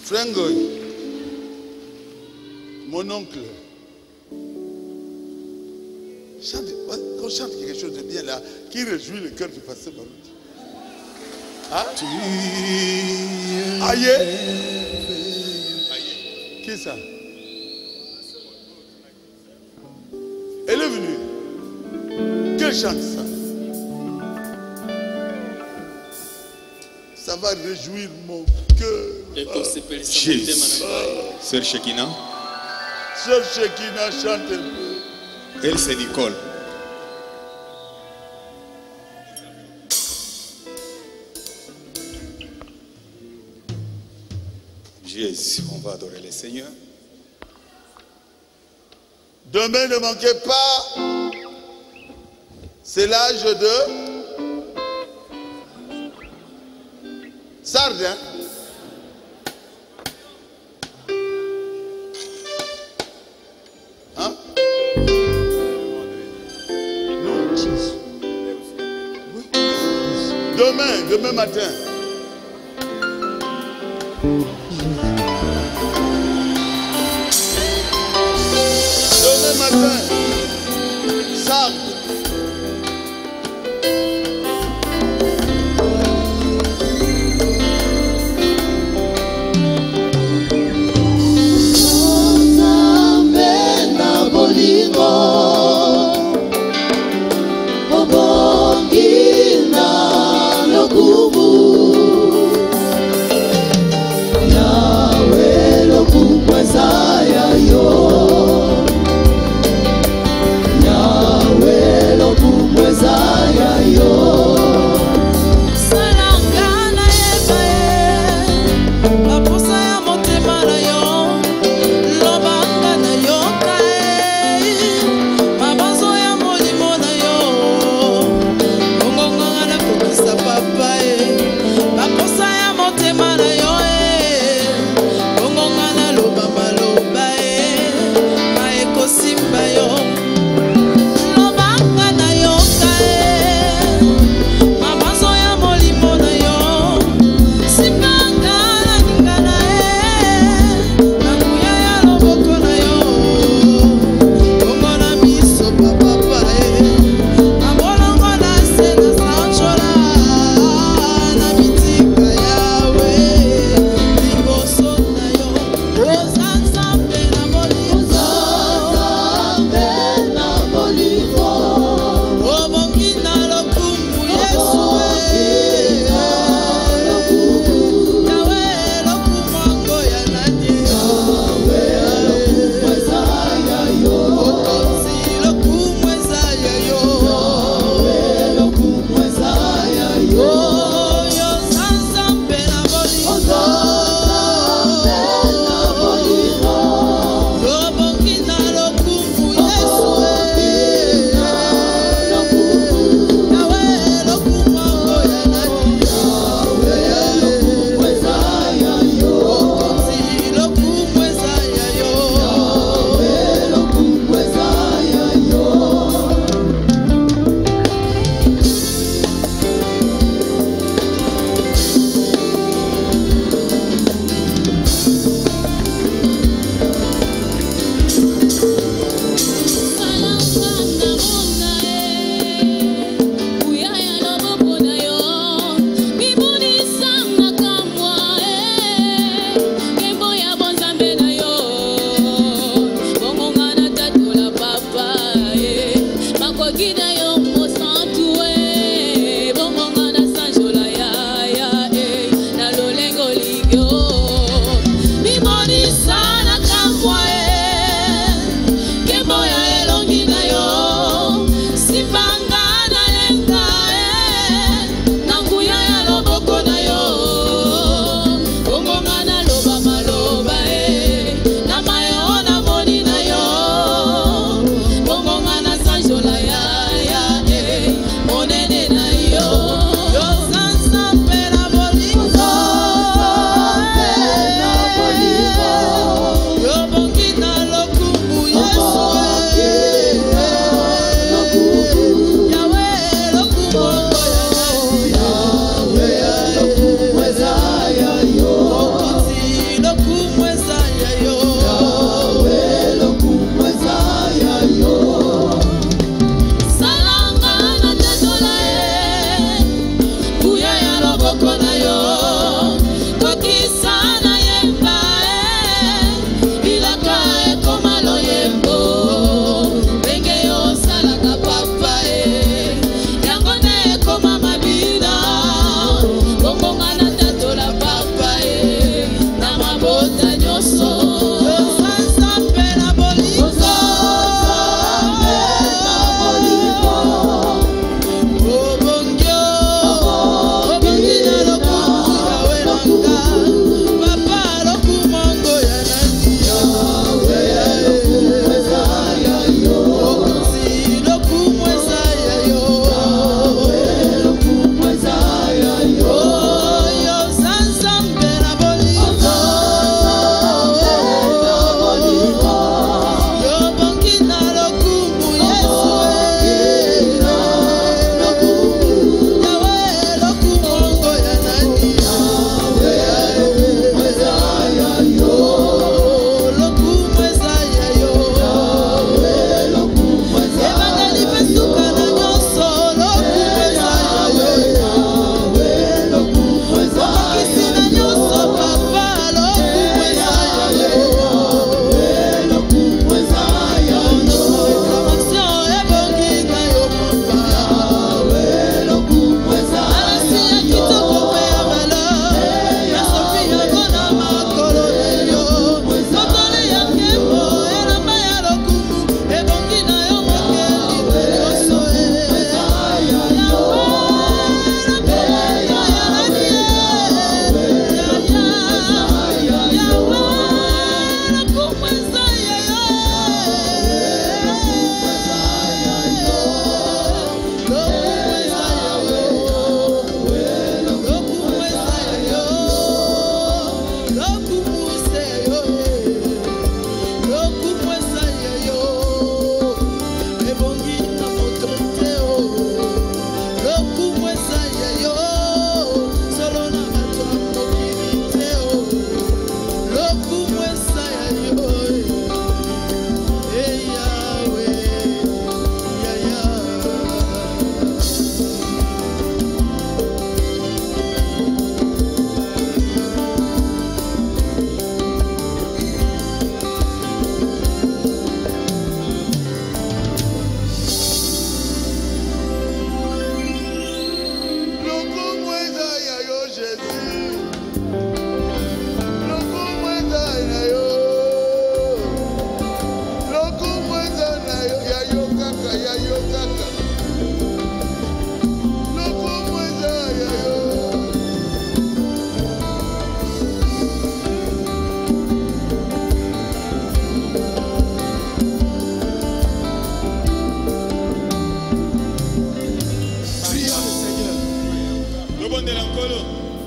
Frengoy, mon oncle, chante, quand on chante quelque chose de bien là, qui réjouit le cœur du pasteur Barouti. Hein? Aïe. Qui ça? Elle est venue. Quelle chante ça? Ça va réjouir mon cœur.
Jésus. Sœur Shekina.
Sœur Shekina chante un peu.
Elle, c'est Nicole. Jésus, on va adorer le Seigneur.
Demain, ne manquez pas. C'est l'âge de Sardin. Hein? Demain matin. Demain matin. Sardes.
Na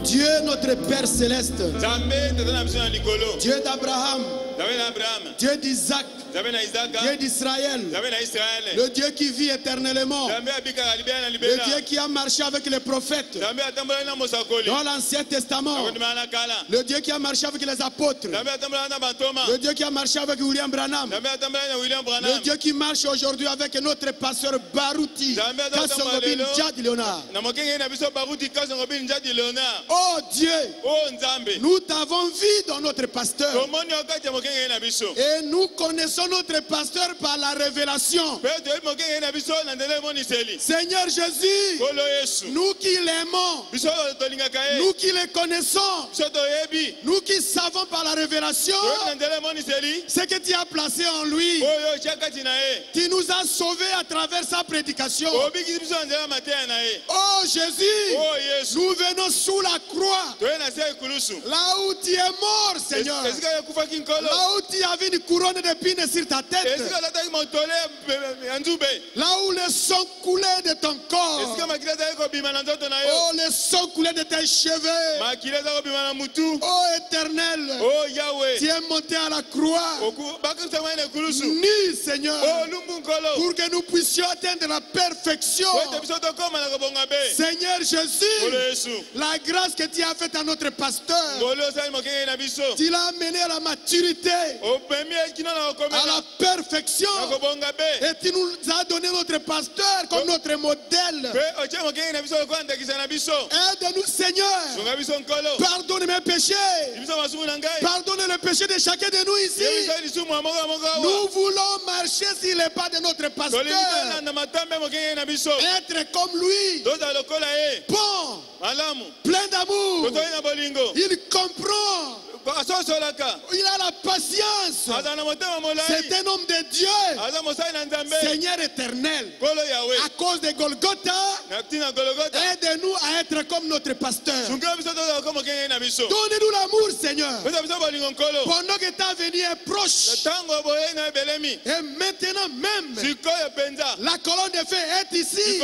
Dieu notre Père céleste, Dieu d'Abraham, Dieu d'Isaac, Dieu d'Israël, le Dieu qui vit éternellement, le Dieu qui a marché avec les prophètes dans l'Ancien Testament, le Dieu qui a marché avec les apôtres, le Dieu qui a marché avec William Branham, le Dieu qui marche aujourd'hui avec notre pasteur Baruti Kasongobin Djad Leonard. Oh Dieu, nous t'avons vu dans notre pasteur et nous connaissons notre pasteur par la révélation. Seigneur Jésus, nous qui l'aimons, nous qui le connaissons, nous qui savons par la révélation ce que tu as placé en lui, tu nous as sauvés à travers sa prédication. Oh Jésus, nous venons sous la croix, là où tu es mort, Seigneur, là où tu avais une couronne d'épines sur ta tête, là où le sang coulait de ton corps, oh le sang coulait de tes cheveux, oh éternel, tu es monté à la croix, nu, Seigneur, pour que nous puissions atteindre la perfection. Seigneur Jésus, la grâce que tu as faite à notre pasteur, tu l'as amené à la maturité, à la perfection. Et tu nous as donné notre pasteur comme notre modèle. Aide-nous, Seigneur. Pardonne mes péchés. Pardonne le péché de chacun de nous ici. Nous voulons marcher sur les pas de notre pasteur. Être comme lui. Bon. Plein d'amour. Il comprend. Il a la patience. C'est un homme de Dieu. Seigneur éternel. À cause de Golgotha, aide-nous à être comme notre pasteur. Donnez-nous l'amour, Seigneur. Pendant que ta venue est proche. Et maintenant même, la colonne de feu est ici.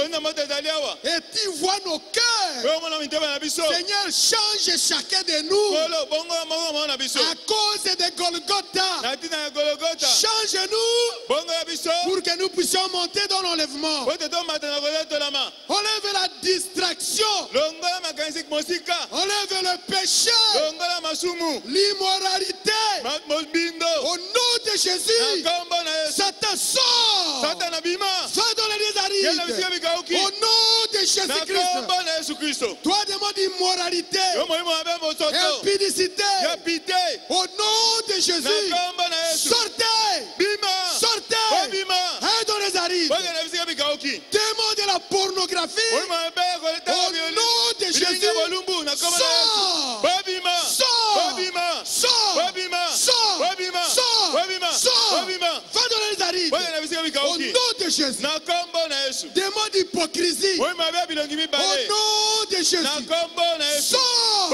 Et tu vois nos cœurs. Seigneur, change chacun de nous. À cause de Golgotha, change-nous pour que nous puissions monter dans l'enlèvement. Enlève la distraction. Enlève le péché. L'immoralité. Au nom de Jésus, Satan sort. Va dans les arides. Au nom de Jésus-Christ. Toi demande immoralité. Impudicité. Au nom de Jésus, sortez, sortez, dans les arides. Démon de la pornographie, au nom de Jésus, sors, va dans les arides. Au nom de Jésus, démon d'hypocrisie, au nom de Jésus, sors,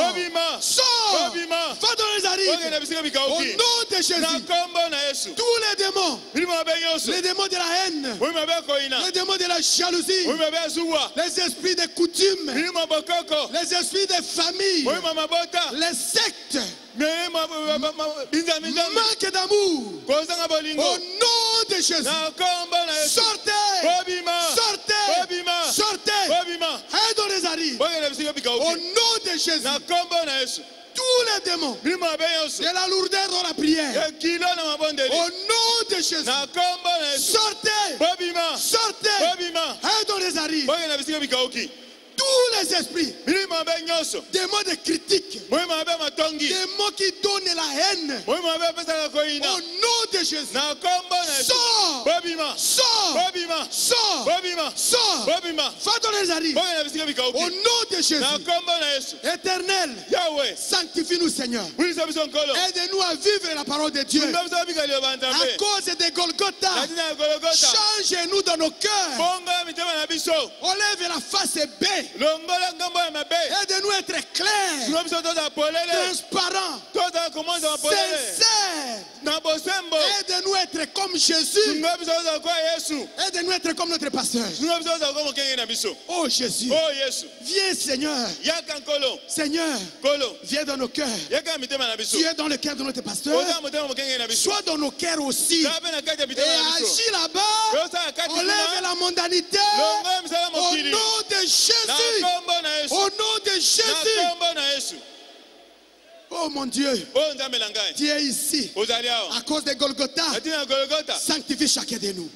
va dans les arides. Au nom de Jésus, tous les démons de la haine, les démons de la jalousie, les esprits de coutume, les esprits de famille, les sectes, manque d'amour, au nom de Jésus, sortez, dans les arides. Au nom de Jésus, tous les démons de la lourdeur dans la prière, au nom de Jésus, sortez, dans les arides. Tous les esprits, démons de critique, démons qui donnent la haine, au nom de Jésus, sors, va dans les arides. Au nom de Jésus, éternel, sanctifie-nous, Seigneur. Aide-nous à vivre la parole de Dieu. À cause de Golgotha, change-nous dans nos cœurs. Enlève la face bête. Aide-nous à être clairs, transparents, sincères. Aide-nous à être comme Jésus. Aide-nous à être comme notre pasteur. Oh Jésus, viens Seigneur. Seigneur, viens dans nos cœurs. Tu es dans le cœur de notre pasteur. Sois dans nos cœurs aussi. Et agis là-bas. Enlève la mondanité. Au nom de Jésus. Au nom de Jésus. Oh mon Dieu, tu es ici à cause de Golgotha. Sanctifie chacun de nous.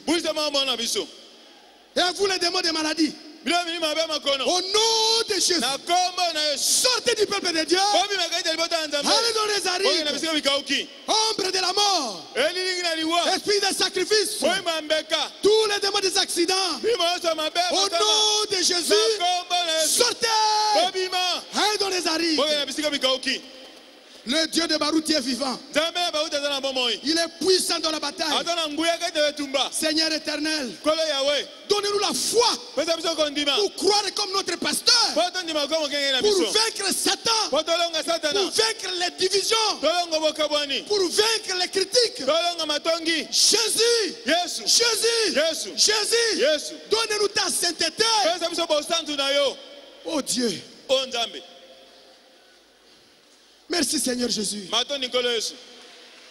Et à vous les démons des maladies, au nom de Jésus, sortez du peuple de Dieu. Allez dans les arides. Ombre de la mort, esprit de sacrifice, tous les démons des accidents, au nom de Jésus, sortez. Allez dans les arides. Le Dieu de Baruch est vivant. Il est puissant dans la bataille. Seigneur éternel, donnez-nous la foi pour croire comme notre pasteur, pour vaincre Satan, pour vaincre les divisions, pour vaincre les critiques. Jésus, donnez-nous ta sainteté. Oh Dieu. Merci Seigneur Jésus.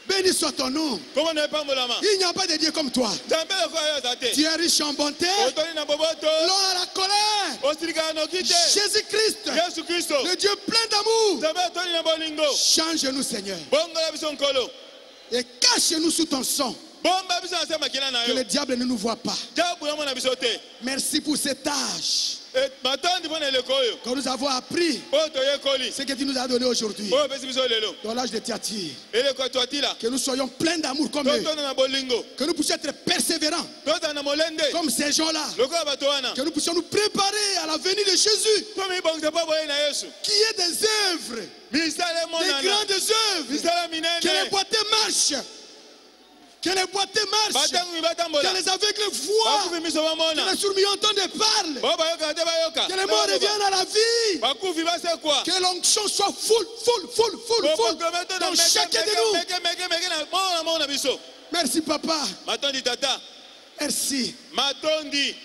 Béni soit ton nom. Il n'y a pas de Dieu comme toi. Tu es riche en bonté, lent à la colère. Jésus-Christ, le Dieu plein d'amour. Change-nous Seigneur. Et cache-nous sous ton sang. Que le diable ne nous voit pas. Merci pour cet âge que nous avons appris ce que tu nous as donné aujourd'hui. Dans l'âge de Thyatire. Que nous soyons pleins d'amour comme eux. Que nous puissions être persévérants comme ces gens-là. Que nous puissions nous préparer à la venue de Jésus. Qui est des œuvres, des grandes œuvres. Que les boiteux marchent. Que les boiteux marchent, que les aveugles voient, que les sourds entendent parler, que les morts reviennent à la vie, que l'onction soit full dans chacun de nous. Merci papa. Merci.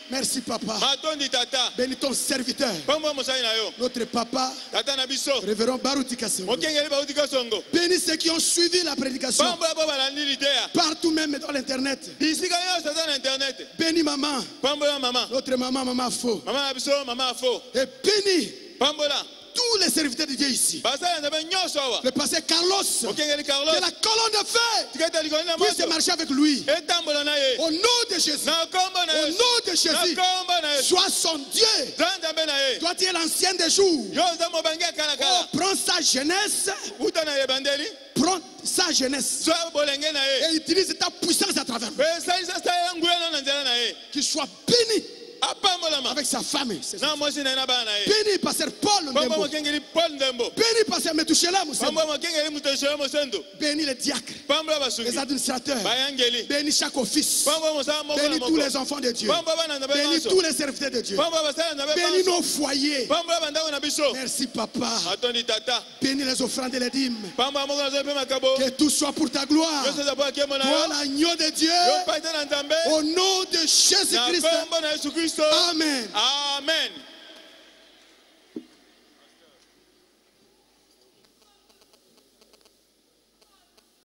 Merci papa. Bénis ton serviteur. Notre papa, révérend Baruti Kasongo. Bénis ceux qui ont suivi la prédication. Partout même dans l'internet. Bénis maman. Notre maman Faux. Et bénis tous les serviteurs de Dieu ici. Le pasteur Carlos, que la colonne de feu puisse marcher avec lui. Au nom de Jésus. Au nom de Jésus. Sois son Dieu. Toi tu es l'ancien des jours. Oh, prends sa jeunesse. Prends sa jeunesse. Et utilise ta puissance à travers lui. Qu'il soit béni. Avec sa famille. Béni pasteur Paul Ndembo. Béni pasteur Metouchela Moussendo. Béni les diacres, les administrateurs. Béni chaque office. Béni tous les enfants de Dieu. Béni tous les serviteurs de Dieu. Béni nos foyers. Merci papa. Béni les offrandes et les dîmes. Que tout soit pour ta gloire. Toi l'agneau de Dieu. Au nom de Jésus-Christ. Amen.
Amen.